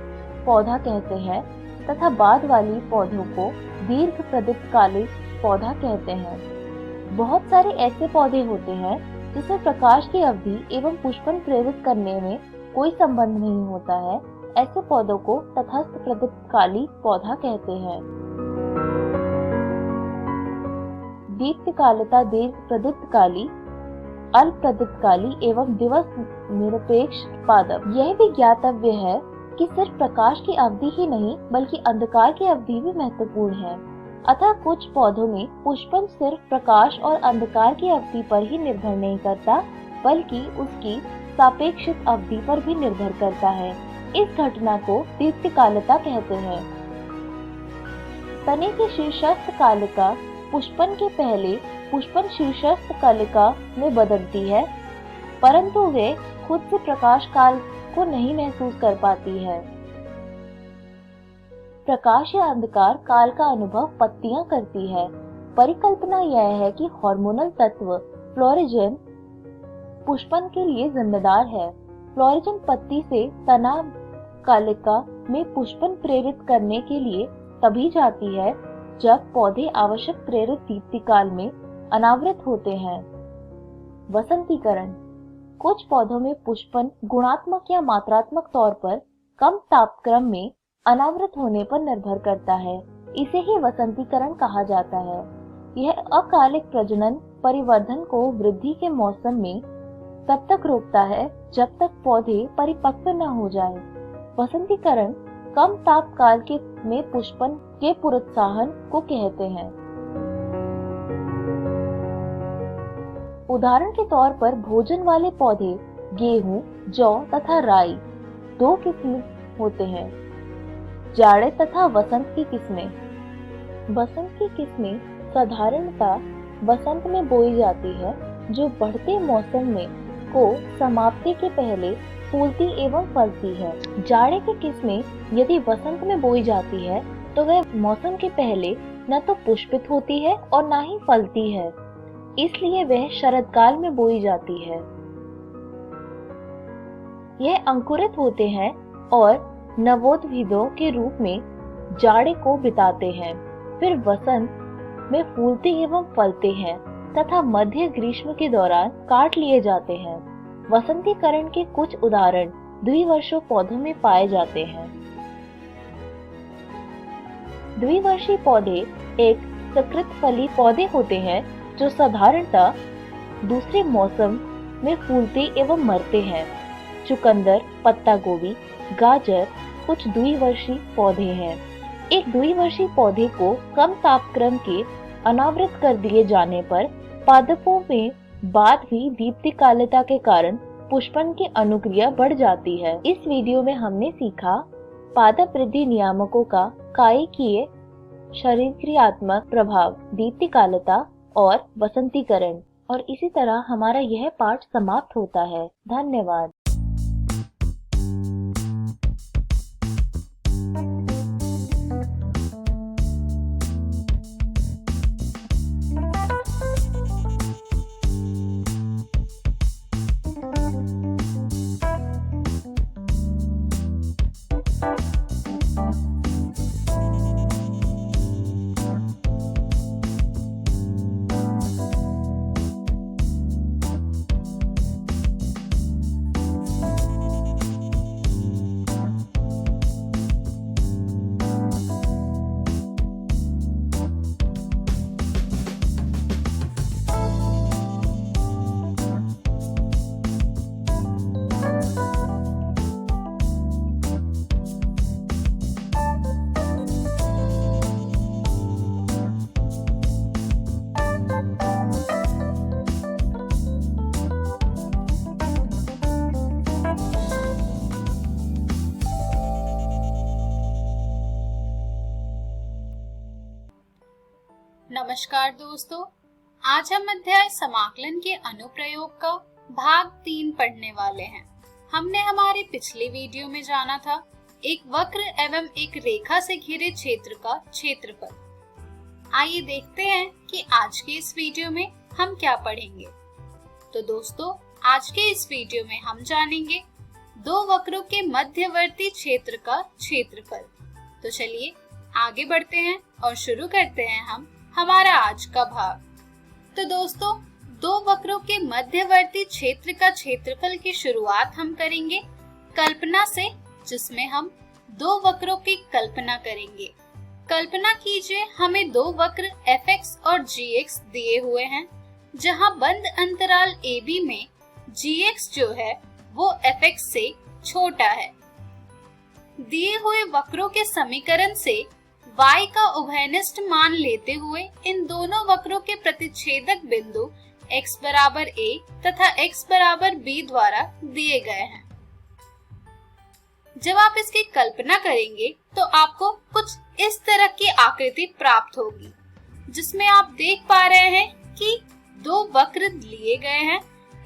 पौधा कहते हैं तथा बाद वाली पौधों को दीर्घ प्रदीप्तकाली पौधा कहते हैं। बहुत सारे ऐसे पौधे होते हैं जिसमें प्रकाश की अवधि एवं पुष्पन प्रेरित करने में कोई संबंध नहीं होता है, ऐसे पौधों को तटस्थ प्रदीप्तकाली पौधा कहते हैं। दीप्तिकालिता दीर्घ प्रदीप्तकाली, अल्प प्रदीप्तकाली एवं दिवस निरपेक्ष पादप। यह भी ज्ञातव्य है कि सिर्फ प्रकाश की अवधि ही नहीं बल्कि अंधकार की अवधि भी महत्वपूर्ण है। अतः कुछ पौधों में पुष्पन सिर्फ प्रकाश और अंधकार की अवधि पर ही निर्भर नहीं करता बल्कि उसकी सापेक्षिक अवधि पर भी निर्भर करता है। इस घटना को दीप्तिकालिता कहते हैं। तने की शीर्षस्थ कालिका पुष्पन के पहले पुष्पन शीर्षस्थ कालिका में बदलती है, परंतु वे खुद से प्रकाश काल को नहीं महसूस कर पाती है। प्रकाश या अंधकार काल का अनुभव पत्तियां करती है। परिकल्पना यह है कि हार्मोनल तत्व फ्लोरिजन पुष्पन के लिए जिम्मेदार है। फ्लोरिजन पत्ती से तना कालिका में पुष्पन प्रेरित करने के लिए तभी जाती है जब पौधे आवश्यक प्रेरित दीप्ति काल में अनावृत होते हैं। वसंतीकरण। कुछ पौधों में पुष्पन गुणात्मक या मात्रात्मक तौर पर कम तापक्रम में अनावृत होने पर निर्भर करता है। इसे ही वसंतीकरण कहा जाता है। यह अकालिक प्रजनन परिवर्धन को वृद्धि के मौसम में तब तक रोकता है जब तक पौधे परिपक्व न हो जाए। वसंतीकरण कम तापकाल के में पुष्पन के प्रोत्साहन को कहते हैं। उदाहरण के तौर पर भोजन वाले पौधे गेहूं, जौ तथा राई दो किस्में होते हैं। जाड़े तथा वसंत की किस्में। वसंत की किस्में साधारणतः वसंत में बोई जाती है, जो बढ़ते मौसम में को समाप्ति के पहले फूलती एवं फलती है। जाड़े की किस्में यदि वसंत में बोई जाती है तो वह मौसम के पहले न तो पुष्पित होती है और न ही फलती है, इसलिए वह शरदकाल में बोई जाती है। यह अंकुरित होते हैं और नवोद्भिदों के रूप में जाड़े को बिताते हैं, फिर वसंत में फूलते एवं फलते हैं तथा मध्य ग्रीष्म के दौरान काट लिए जाते हैं। वसंतीकरण के कुछ उदाहरण द्विवर्षीय पौधों में पाए जाते हैं। द्विवर्षीय पौधे एक सकृत फली पौधे होते हैं जो साधारणतः दूसरे मौसम में फूलते एवं मरते हैं। चुकंदर, पत्ता गोभी, गाजर कुछ द्विवर्षीय पौधे हैं। एक द्विवर्षीय पौधे को कम तापक्रम के अनावृत कर दिए जाने पर पादपों में बाद भी दीप्तिकालिता के कारण पुष्पन की अनुक्रिया बढ़ जाती है। इस वीडियो में हमने सीखा पादप वृद्धि नियामकों का कायिकीय शरीरक्रियात्मक प्रभाव, दीप्तिकालिता और वसंतीकरण, और इसी तरह हमारा यह पाठ समाप्त होता है। धन्यवाद। नमस्कार दोस्तों, आज हम अध्याय समाकलन के अनुप्रयोग का भाग 3 पढ़ने वाले हैं। हमने हमारे पिछले वीडियो में जाना था एक वक्र एवं एक रेखा से घिरे क्षेत्र का क्षेत्रफल। आइए देखते हैं कि आज के इस वीडियो में हम क्या पढ़ेंगे। तो दोस्तों, आज के इस वीडियो में हम जानेंगे दो वक्रों के मध्यवर्ती क्षेत्र का क्षेत्रफल। तो चलिए आगे बढ़ते हैं और शुरू करते हैं हम हमारा आज का भाग। तो दोस्तों, दो वक्रों के मध्यवर्ती क्षेत्र का क्षेत्रफल की शुरुआत हम करेंगे कल्पना से जिसमें हम दो वक्रों की कल्पना करेंगे। कल्पना कीजिए हमें दो वक्र fx और gx दिए हुए हैं, जहां बंद अंतराल AB में gx जो है वो fx से छोटा है। दिए हुए वक्रों के समीकरण से y का उभयनिष्ठ मान लेते हुए इन दोनों वक्रों के प्रतिच्छेदक बिंदु x बराबर a तथा x बराबर b द्वारा दिए गए हैं। जब आप इसकी कल्पना करेंगे तो आपको कुछ इस तरह की आकृति प्राप्त होगी, जिसमें आप देख पा रहे हैं कि दो वक्र लिए गए हैं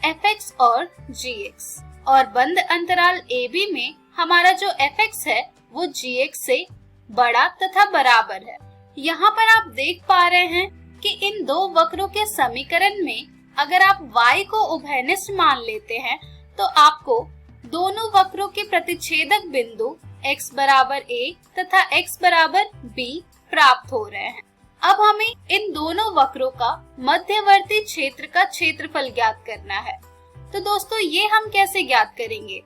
fx और gx, और बंद अंतराल AB में हमारा जो fx है वो gx से बड़ा तथा बराबर है। यहाँ पर आप देख पा रहे हैं कि इन दो वक्रों के समीकरण में अगर आप y को उभयनिष्ठ मान लेते हैं तो आपको दोनों वक्रों के प्रतिच्छेदक बिंदु x बराबर a तथा x बराबर b प्राप्त हो रहे हैं। अब हमें इन दोनों वक्रों का मध्यवर्ती क्षेत्र का क्षेत्रफल ज्ञात करना है। तो दोस्तों ये हम कैसे ज्ञात करेंगे?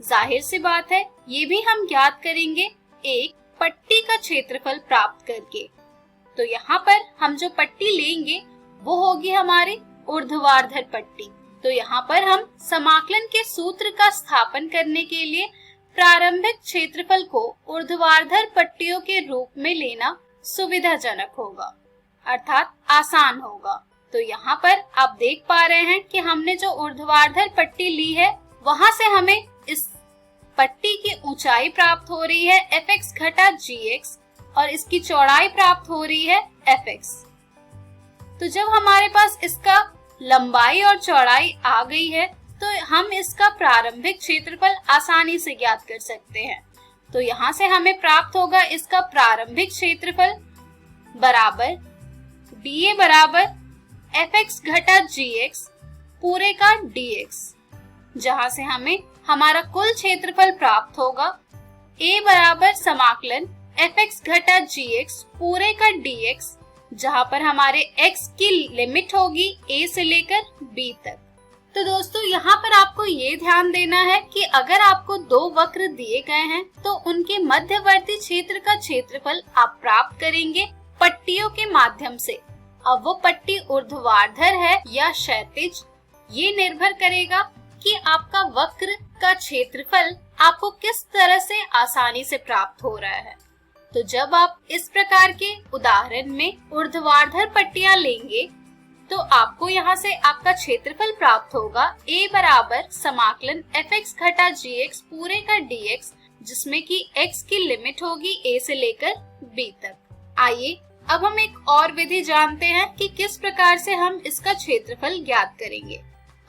जाहिर सी बात है, ये भी हम ज्ञात करेंगे एक पट्टी का क्षेत्रफल प्राप्त करके। तो यहाँ पर हम जो पट्टी लेंगे वो होगी हमारी ऊर्ध्वाधर पट्टी। तो यहाँ पर हम समाकलन के सूत्र का स्थापन करने के लिए प्रारंभिक क्षेत्रफल को ऊर्ध्वाधर पट्टियों के रूप में लेना सुविधाजनक होगा, अर्थात आसान होगा। तो यहाँ पर आप देख पा रहे हैं कि हमने जो ऊर्ध्वाधर पट्टी ली है वहां से हमें इस पट्टी की ऊंचाई प्राप्त हो रही है fx घटा gx और इसकी चौड़ाई प्राप्त हो रही है fx। तो जब हमारे पास इसका लंबाई और चौड़ाई आ गई है तो हम इसका प्रारंभिक क्षेत्रफल आसानी से ज्ञात कर सकते हैं। तो यहाँ से हमें प्राप्त होगा इसका प्रारंभिक क्षेत्रफल बराबर dA बराबर fx घटा gx पूरे का dx, जहाँ से हमें हमारा कुल क्षेत्रफल प्राप्त होगा a बराबर समाकलन fx घटा gx पूरे का dx, जहाँ पर हमारे x की लिमिट होगी a से लेकर b तक। तो दोस्तों यहाँ पर आपको ये ध्यान देना है कि अगर आपको दो वक्र दिए गए हैं तो उनके मध्यवर्ती क्षेत्र का क्षेत्रफल आप प्राप्त करेंगे पट्टियों के माध्यम से। अब वो पट्टी ऊर्ध्वाधर है या क्षैतिज, ये निर्भर करेगा कि आपका वक्र का क्षेत्रफल आपको किस तरह से आसानी से प्राप्त हो रहा है। तो जब आप इस प्रकार के उदाहरण में ऊर्ध्वाधर पट्टियां लेंगे तो आपको यहाँ से आपका क्षेत्रफल प्राप्त होगा a बराबर समाकलन fx घटा gx पूरे का dx, जिसमें कि x की लिमिट होगी a से लेकर b तक। आइए अब हम एक और विधि जानते हैं कि किस प्रकार से हम इसका क्षेत्रफल ज्ञात करेंगे।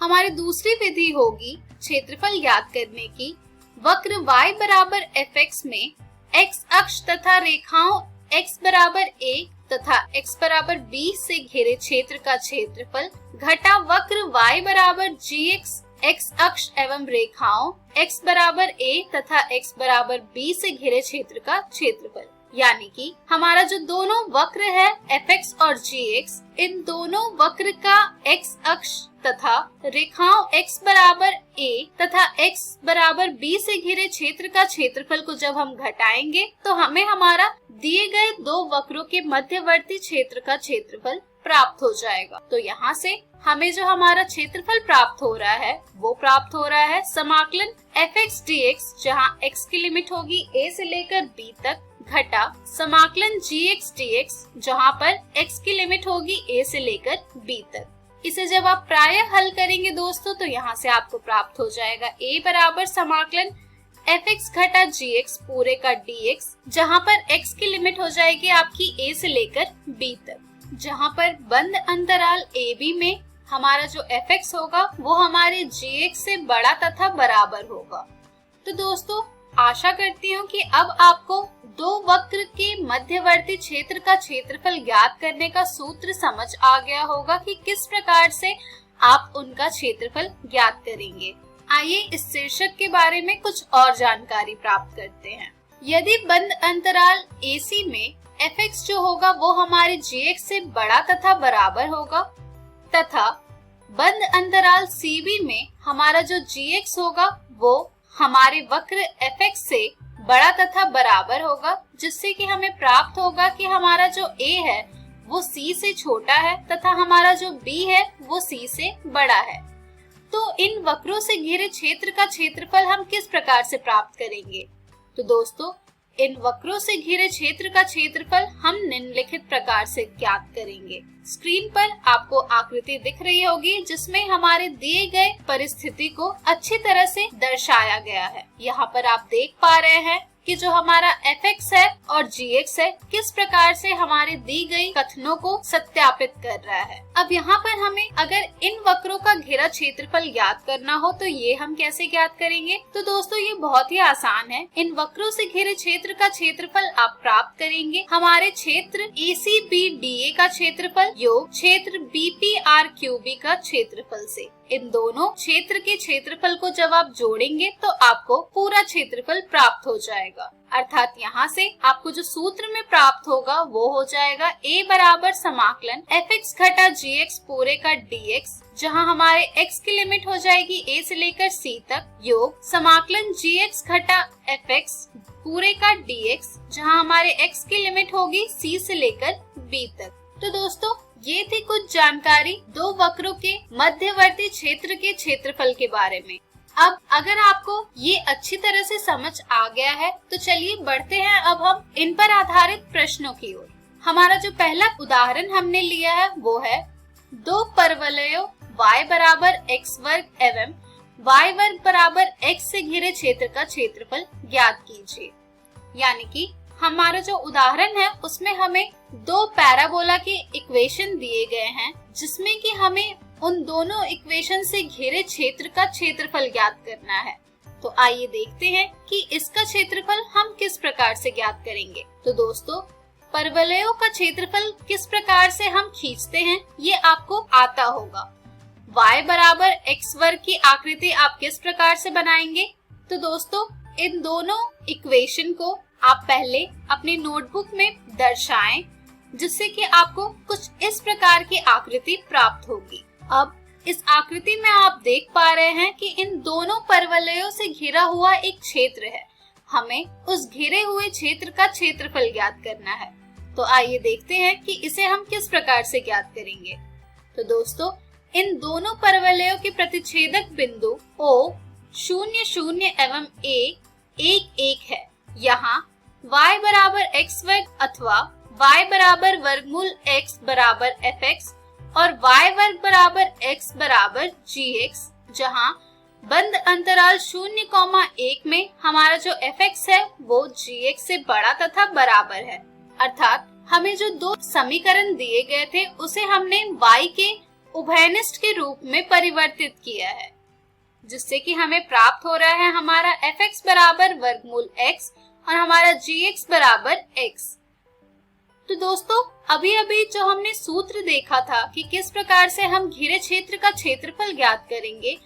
हमारी दूसरी विधि होगी क्षेत्रफल ज्ञात करने की। वक्र y बराबर fx में x अक्ष तथा रेखाओं x बराबर a तथा x बराबर b से घिरे क्षेत्र का क्षेत्रफल घटा वक्र y बराबर gx x अक्ष एवं रेखाओं x बराबर a तथा x बराबर b से घिरे क्षेत्र का क्षेत्रफल। यानी कि हमारा जो दोनों वक्र है fx और gx, इन दोनों वक्र का x अक्ष तथा रेखाओं x बराबर a तथा x बराबर b से घिरे क्षेत्र का क्षेत्रफल को जब हम घटाएंगे तो हमें हमारा दिए गए दो वक्रों के मध्यवर्ती क्षेत्र का क्षेत्रफल प्राप्त हो जाएगा। तो यहाँ से हमें जो हमारा क्षेत्रफल प्राप्त हो रहा है वो प्राप्त हो रहा है समाकलन fx dx, जहाँ x की लिमिट होगी a से लेकर b तक, घटा समाकलन gx dx, जहाँ पर x की लिमिट होगी a से लेकर b तक। इसे जब आप प्रायः हल करेंगे दोस्तों तो यहाँ से आपको प्राप्त हो जाएगा a बराबर समाकलन fx घटा gx पूरे का dx, जहाँ पर x की लिमिट हो जाएगी आपकी a से लेकर b तक, जहाँ पर बंद अंतराल AB में हमारा जो fx होगा वो हमारे gx से बड़ा तथा बराबर होगा। तो दोस्तों आशा करती हूँ कि अब आपको दो वक्र के मध्यवर्ती क्षेत्र का क्षेत्रफल ज्ञात करने का सूत्र समझ आ गया होगा कि किस प्रकार से आप उनका क्षेत्रफल ज्ञात करेंगे। आइए इस शीर्षक के बारे में कुछ और जानकारी प्राप्त करते हैं। यदि बंद अंतराल AC में fx जो होगा वो हमारे gx से बड़ा तथा बराबर होगा तथा बंद अंतराल CB में हमारा जो gx होगा वो हमारे वक्र fx से बड़ा तथा बराबर होगा, जिससे कि हमें प्राप्त होगा कि हमारा जो a है वो c से छोटा है तथा हमारा जो b है वो c से बड़ा है। तो इन वक्रों से घिरे क्षेत्र का क्षेत्रफल हम किस प्रकार से प्राप्त करेंगे? तो दोस्तों, इन वक्रों से घिरे क्षेत्र का क्षेत्रफल हम निम्नलिखित प्रकार से ज्ञात करेंगे। स्क्रीन पर आपको आकृति दिख रही होगी जिसमें हमारे दिए गए परिस्थिति को अच्छी तरह से दर्शाया गया है। यहाँ पर आप देख पा रहे हैं कि जो हमारा fx है और gx है किस प्रकार से हमारे दी गई कथनों को सत्यापित कर रहा है। अब यहाँ पर हमें अगर इन वक्रों का घेरा क्षेत्रफल ज्ञात करना हो तो ये हम कैसे ज्ञात करेंगे? तो दोस्तों, ये बहुत ही आसान है। इन वक्रों से घिरे क्षेत्र का क्षेत्रफल आप प्राप्त करेंगे हमारे क्षेत्र ACBDA का क्षेत्रफल योग क्षेत्र BPRQB का क्षेत्रफल से। इन दोनों क्षेत्र के क्षेत्रफल को जब आप जोड़ेंगे तो आपको पूरा क्षेत्रफल प्राप्त हो जाएगा। अर्थात यहाँ से आपको जो सूत्र में प्राप्त होगा वो हो जाएगा a बराबर समाकलन fx घटा gx पूरे का dx, जहाँ हमारे x की लिमिट हो जाएगी a से लेकर c तक, योग समाकलन gx घटा fx पूरे का dx, जहाँ हमारे x की लिमिट होगी c से लेकर b तक। तो दोस्तों, ये थी कुछ जानकारी दो वक्रों के मध्यवर्ती क्षेत्र के क्षेत्रफल के बारे में। अब अगर आपको ये अच्छी तरह से समझ आ गया है तो चलिए बढ़ते हैं अब हम इन पर आधारित प्रश्नों की ओर। हमारा जो पहला उदाहरण हमने लिया है वो है दो परवलयों y बराबर x वर्ग एवं y वर्ग बराबर x से घिरे क्षेत्र का क्षेत्रफल ज्ञात कीजिए। यानी कि हमारा जो उदाहरण है उसमें हमें दो पैराबोला के इक्वेशन दिए गए हैं जिसमें कि हमें उन दोनों इक्वेशन से घिरे क्षेत्र का क्षेत्रफल ज्ञात करना है। तो आइए देखते हैं कि इसका क्षेत्रफल हम किस प्रकार से ज्ञात करेंगे। तो दोस्तों, परवलयों का क्षेत्रफल किस प्रकार से हम खींचते हैं ये आपको आता होगा। y बराबर x वर्ग की आकृति आप किस प्रकार से बनाएंगे? तो दोस्तों, इन दोनों इक्वेशन को आप पहले अपने नोटबुक में दर्शाएं, जिससे कि आपको कुछ इस प्रकार की आकृति प्राप्त होगी। अब इस आकृति में आप देख पा रहे हैं कि इन दोनों परवलयों से घिरा हुआ एक क्षेत्र है। हमें उस घिरे हुए क्षेत्र का क्षेत्रफल ज्ञात करना है। तो आइए देखते हैं कि इसे हम किस प्रकार से ज्ञात करेंगे। तो दोस्तों, इन दोनों परवलयों के प्रतिच्छेदक बिंदु O 0, 0 एवं A 1, 1 है। यहाँ y बराबर x वर्ग अथवा y बराबर वर्गमूल x बराबर fx और y वर्ग बराबर x बराबर gx, जहाँ बंद अंतराल 0,1 में हमारा जो fx है वो gx से बड़ा तथा बराबर है। अर्थात हमें जो दो समीकरण दिए गए थे उसे हमने y के उभयनिष्ठ के रूप में परिवर्तित किया है, जिससे कि हमें प्राप्त हो रहा है हमारा fx बराबर वर्गमूल x और हमारा gx बराबर x। तो दोस्तों, अभी अभी जो हमने सूत्र देखा था कि किस प्रकार से हम घिरे क्षेत्र का क्षेत्रफल ज्ञात करेंगे,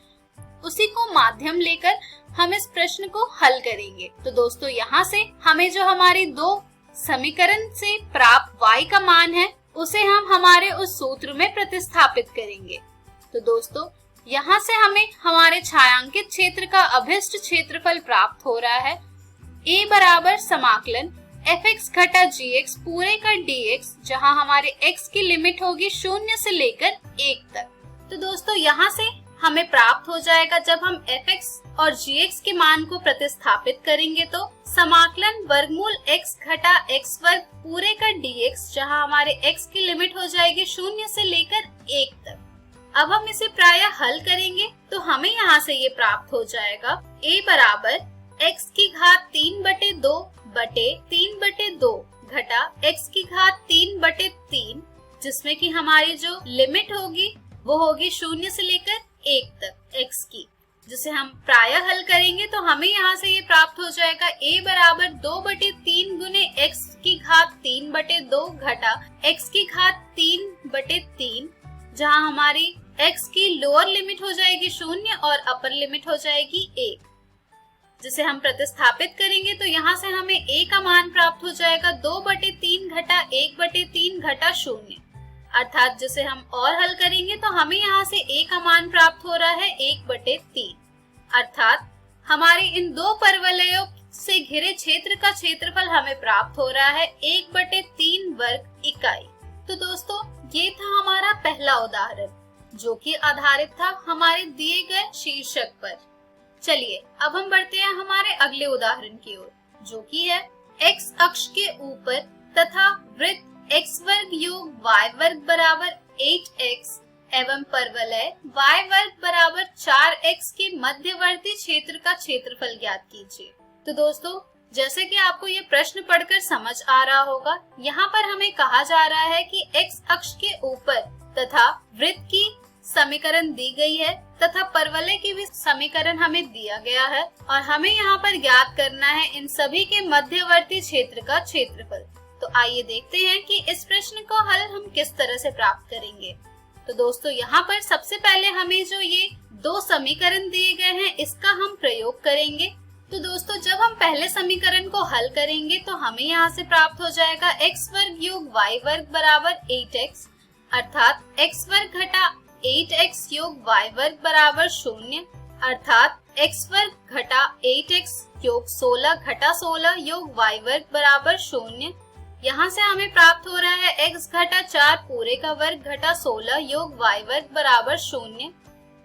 उसी को माध्यम लेकर हम इस प्रश्न को हल करेंगे। तो दोस्तों, यहाँ से हमें जो हमारी दो समीकरण से प्राप्त y का मान है उसे हम हमारे उस सूत्र में प्रतिस्थापित करेंगे। तो दोस्तों, यहाँ से हमें हमारे छायांकित क्षेत्र का अभिष्ट क्षेत्रफल प्राप्त हो रहा है a बराबर समाकलन fx घटा gx पूरे का dx, जहाँ हमारे x की लिमिट होगी 0 से लेकर 1 तक। तो दोस्तों, यहाँ से हमें प्राप्त हो जाएगा जब हम fx और gx के मान को प्रतिस्थापित करेंगे तो समाकलन वर्गमूल x घटा x वर्ग पूरे का dx, जहाँ हमारे x की लिमिट हो जाएगी 0 से लेकर 1 तक। अब हम इसे प्रायः हल करेंगे तो हमें यहाँ से ये प्राप्त हो जाएगा a बराबर x की घात 3/2 बटे 3/2 घटा x की घात 3/3, जिसमें कि हमारी जो लिमिट होगी वो होगी 0 से लेकर 1 तक x की, जिसे हम प्रायः हल करेंगे तो हमें यहाँ से ये प्राप्त हो जाएगा a बराबर 2/3 गुने x की घात 3/2 घटा x की घात 3/3, जहाँ हमारी x की लोअर लिमिट हो जाएगी 0 और अपर लिमिट हो जाएगी 1, जिसे हम प्रतिस्थापित करेंगे तो यहाँ से हमें a का मान प्राप्त हो जाएगा 2/3 घटा 1/3 घटा 0। अर्थात जिसे हम और हल करेंगे तो हमें यहाँ से a का मान प्राप्त हो रहा है 1/3। अर्थात हमारे इन दो परवलयों से घिरे क्षेत्र का क्षेत्रफल हमें प्राप्त हो रहा है 1/3 वर्ग इकाई। तो दोस्तों ये था हमारा पहला उदाहरण जो कि आधारित था हमारे दिए गए शीर्षक पर। चलिए अब हम बढ़ते हैं हमारे अगले उदाहरण की ओर जो कि है x अक्ष के ऊपर तथा वृत्त x वर्ग योग y वर्ग बराबर 8x एवं परवलय y वर्ग बराबर 4x के मध्यवर्ती क्षेत्र का क्षेत्रफल ज्ञात कीजिए। तो दोस्तों जैसे कि आपको ये प्रश्न पढ़कर समझ आ रहा होगा, यहाँ पर हमें कहा जा रहा है कि x अक्ष के ऊपर तथा वृत्त की समीकरण दी गई है तथा परवलय की भी समीकरण हमें दिया गया है और हमें यहाँ पर ज्ञात करना है इन सभी के मध्यवर्ती क्षेत्र का क्षेत्रफल। तो आइए देखते हैं कि इस प्रश्न को हल हम किस तरह से प्राप्त करेंगे। तो दोस्तों यहाँ पर सबसे पहले हमें जो ये दो समीकरण दिए गए हैं इसका हम प्रयोग करेंगे। तो दोस्तों जब हम पहले समीकरण को हल करेंगे तो हमें यहाँ से प्राप्त हो जाएगा x वर्ग योग y वर्ग बराबर 8x अर्थात x वर्ग घटा 8x योग y वर्ग बराबर 0 अर्थात x वर्ग घटा 8x योग 16 घटा 16 योग y वर्ग बराबर 0। यहाँ से हमें प्राप्त हो रहा है x घटा 4 पूरे का वर्ग घटा 16 योग y वर्ग बराबर 0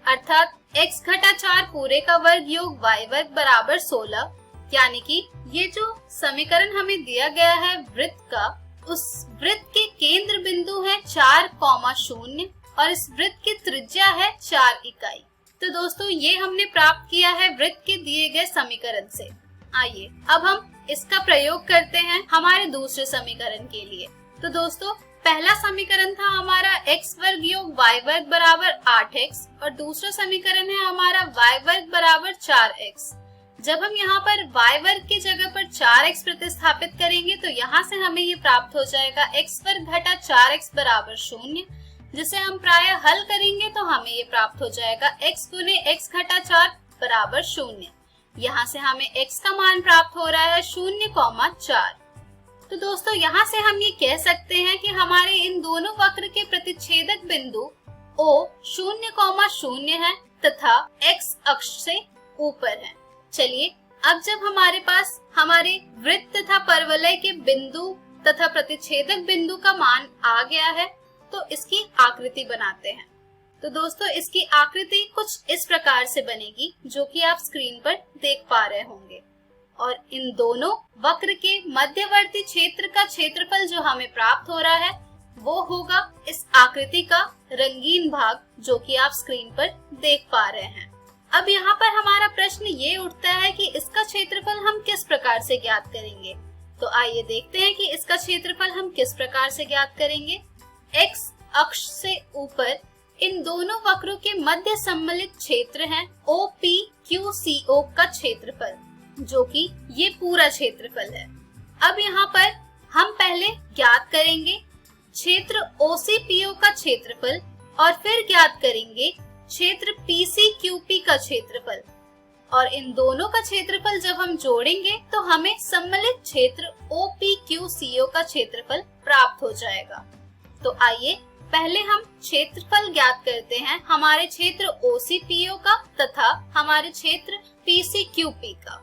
अर्थात x घटा 4 पूरे का वर्ग योग y वर्ग बराबर 16। यानी कि ये जो समीकरण हमें दिया गया है वृत्त का, उस वृत्त के केंद्र बिंदु है 4,0 और इस वृत्त की त्रिज्या है 4 इकाई। तो दोस्तों ये हमने प्राप्त किया है वृत्त के दिए गए समीकरण से। आइए अब हम इसका प्रयोग करते हैं हमारे दूसरे समीकरण के लिए। तो दोस्तों पहला समीकरण था हमारा x वर्ग योग y वर्ग बराबर 8x और दूसरा समीकरण है हमारा y वर्ग बराबर 4x। जब हम यहाँ पर y वर्ग की जगह पर 4x प्रतिस्थापित करेंगे तो यहाँ से हमें ये प्राप्त हो जाएगा x वर्ग घटा 4x बराबर 0, जिसे हम प्राय हल करेंगे तो हमें ये प्राप्त हो जाएगा x गुने x घटा 4 बराबर 0। यहाँ से हमें x का मान प्राप्त हो रहा है 0,4। तो दोस्तों यहाँ से हम ये कह सकते हैं कि हमारे इन दोनों वक्र के प्रतिच्छेदक बिंदु O 0,0 है तथा x अक्ष से ऊपर है। चलिए अब जब हमारे पास हमारे वृत्त तथा परवलय के बिंदु तथा प्रतिच्छेदक बिंदु का मान आ गया है तो इसकी आकृति बनाते हैं। तो दोस्तों इसकी आकृति कुछ इस प्रकार से बनेगी जो कि आप स्क्रीन पर देख पा रहे होंगे और इन दोनों वक्र के मध्यवर्ती क्षेत्र का क्षेत्रफल जो हमें प्राप्त हो रहा है वो होगा इस आकृति का रंगीन भाग जो कि आप स्क्रीन पर देख पा रहे हैं। अब यहाँ पर हमारा प्रश्न ये उठता है कि इसका क्षेत्रफल हम किस प्रकार से ज्ञात करेंगे। तो आइए देखते हैं कि इसका क्षेत्रफल हम किस प्रकार से ज्ञात करेंगे। x अक्ष से ऊपर इन दोनों वक्रों के मध्य सम्मिलित क्षेत्र है OPQCO का क्षेत्रफल जो कि ये पूरा क्षेत्रफल है। अब यहाँ पर हम पहले ज्ञात करेंगे क्षेत्र OCPO का क्षेत्रफल और फिर ज्ञात करेंगे क्षेत्र PCQP का क्षेत्रफल और इन दोनों का क्षेत्रफल जब हम जोड़ेंगे तो हमें सम्मिलित क्षेत्र OPQCO का क्षेत्रफल प्राप्त हो जाएगा। तो आइए पहले हम क्षेत्रफल ज्ञात करते हैं हमारे क्षेत्र OCPO का तथा हमारे क्षेत्र PCQP का।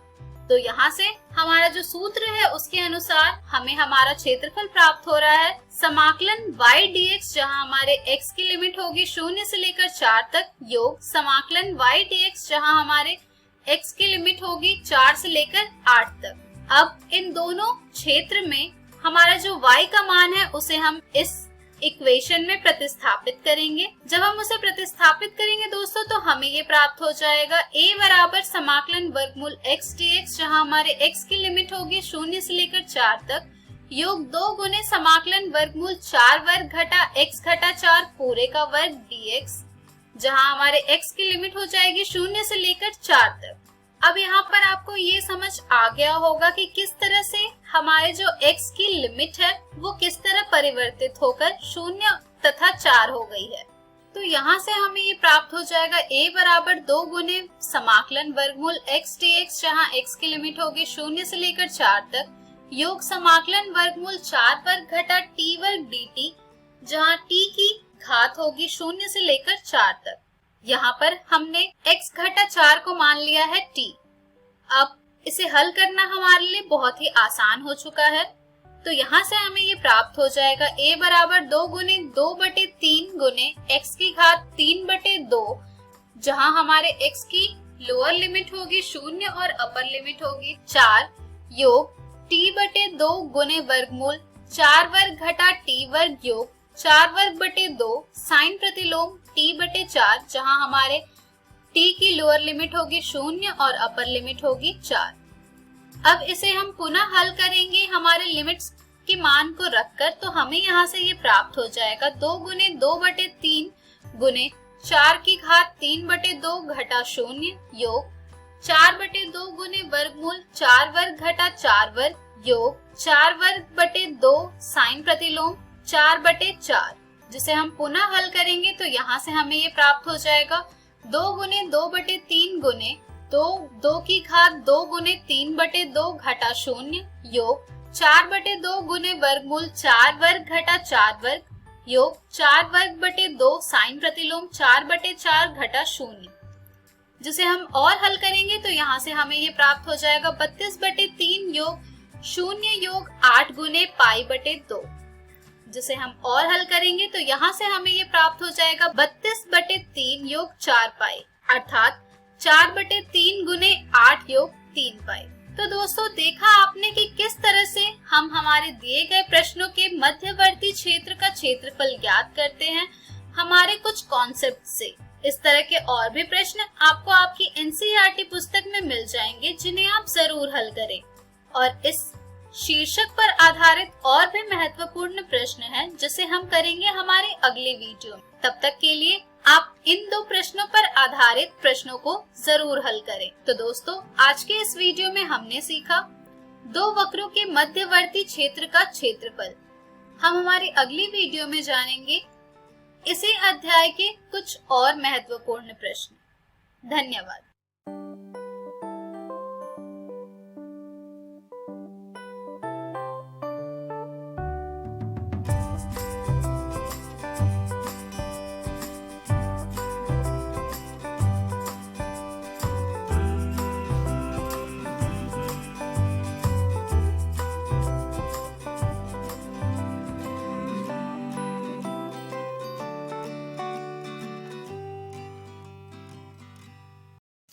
तो यहाँ से हमारा जो सूत्र है उसके अनुसार हमें हमारा क्षेत्रफल प्राप्त हो रहा है समाकलन y dx जहाँ हमारे x की लिमिट होगी 0 से लेकर 4 तक योग समाकलन y dx जहाँ हमारे x की लिमिट होगी 4 से लेकर 8 तक। अब इन दोनों क्षेत्र में हमारा जो y का मान है उसे हम इस इक्वेशन में प्रतिस्थापित करेंगे। जब हम उसे प्रतिस्थापित करेंगे दोस्तों तो हमें ये प्राप्त हो जाएगा a बराबर समाकलन वर्गमूल x dx जहाँ हमारे x की लिमिट होगी 0 से लेकर 4 तक योग 2 गुने समाकलन वर्गमूल 4 वर्ग घटा x घटा 4 पूरे का वर्ग dx जहाँ हमारे x की लिमिट हो जाएगी 0 से लेकर 4 तक। अब यहाँ पर आपको ये समझ आ गया होगा कि किस तरह से हमारे जो x की लिमिट है वो किस तरह परिवर्तित होकर 0 तथा 4 हो गई है। तो यहाँ से हमें ये प्राप्त हो जाएगा a बराबर 2 गुने समाकलन वर्गमूल x dx जहाँ x की लिमिट होगी 0 से लेकर 4 तक योग समाकलन वर्गमूल 4 वर्ग घटा t वर्ग dt जहाँ t की घात होगी 0 से लेकर 4 तक। यहाँ पर हमने x घटा 4 को मान लिया है t। अब इसे हल करना हमारे लिए बहुत ही आसान हो चुका है। तो यहाँ से हमें ये प्राप्त हो जाएगा a बराबर 2 गुने 2/3 गुने x की घात 3/2, जहाँ हमारे x की लोअर लिमिट होगी 0 और अपर लिमिट होगी 4, योग t/2 गुने वर्गमूल 4 वर्ग घटा t वर्ग योग 4 वर्ग बटे 2 साइन प्रतिलोम t/4, जहाँ हमारे t की लोअर लिमिट होगी 0 और अपर लिमिट होगी 4। अब इसे हम पुनः हल करेंगे हमारे लिमिट्स के मान को रखकर, तो हमें यहाँ से ये प्राप्त हो जाएगा 2 गुने 2/3 गुने 4 की घात 3/2 घटा 0 योग 4/2 गुने वर्गमूल 4 वर्ग घटा 4 वर्ग योग 4 वर्ग बटे 2 साइन प्रतिलोम 4/4, जिसे हम पुनः हल करेंगे तो यहाँ से हमें ये प्राप्त हो जाएगा 2 गुने 2/3 गुने 2 की घात 2 गुने 3/2 घटा 0 योग 4/2 गुने वर्गमूल 4 वर्ग घटा 4 वर्ग योग 4 वर्ग बटे 2 साइन प्रतिलोम 4/4 घटा 0, जिसे हम और हल करेंगे तो यहाँ से हमें ये प्राप्त हो जाएगा 32/3 योग 0 योग 8 गुने π/2, जिसे हम और हल करेंगे तो यहाँ से हमें ये प्राप्त हो जाएगा 32/3 योग 4 पाई, अर्थात 4/3 गुने 8 योग 3 पाई। तो दोस्तों, देखा आपने कि किस तरह से हम हमारे दिए गए प्रश्नों के मध्यवर्ती क्षेत्र का क्षेत्रफल ज्ञात करते हैं हमारे कुछ कॉन्सेप्ट से। इस तरह के और भी प्रश्न आपको आपकी NCERT पुस्तक में मिल जाएंगे, जिन्हें आप जरूर हल करें। और इस शीर्षक पर आधारित और भी महत्वपूर्ण प्रश्न हैं, जिसे हम करेंगे हमारे अगले वीडियो में। तब तक के लिए आप इन 2 प्रश्नों पर आधारित प्रश्नों को जरूर हल करें। तो दोस्तों, आज के इस वीडियो में हमने सीखा 2 वक्रों के मध्यवर्ती क्षेत्र का क्षेत्रफल। हम हमारी अगली वीडियो में जानेंगे इसी अध्याय के कुछ और महत्वपूर्ण प्रश्न। धन्यवाद।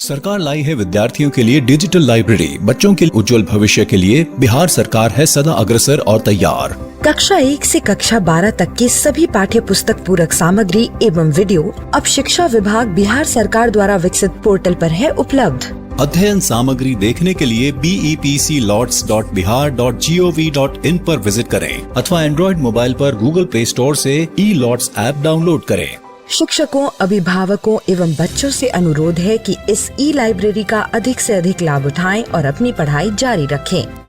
सरकार लाई है विद्यार्थियों के लिए डिजिटल लाइब्रेरी। बच्चों के उज्जवल भविष्य के लिए बिहार सरकार है सदा अग्रसर और तैयार। कक्षा 1 से कक्षा 12 तक की सभी पाठ्य पुस्तक पूरक सामग्री एवं वीडियो अब शिक्षा विभाग बिहार सरकार द्वारा विकसित पोर्टल पर है उपलब्ध। अध्ययन सामग्री देखने के लिए BEPCLOTS.bihar.gov.in पर विजिट करें अथवा एंड्रॉइड मोबाइल पर गूगल प्ले स्टोर से E-LOTS ऐप डाउनलोड करें। शिक्षकों, अभिभावकों एवं बच्चों से अनुरोध है कि इस ई लाइब्रेरी का अधिक से अधिक लाभ उठाएं और अपनी पढ़ाई जारी रखें।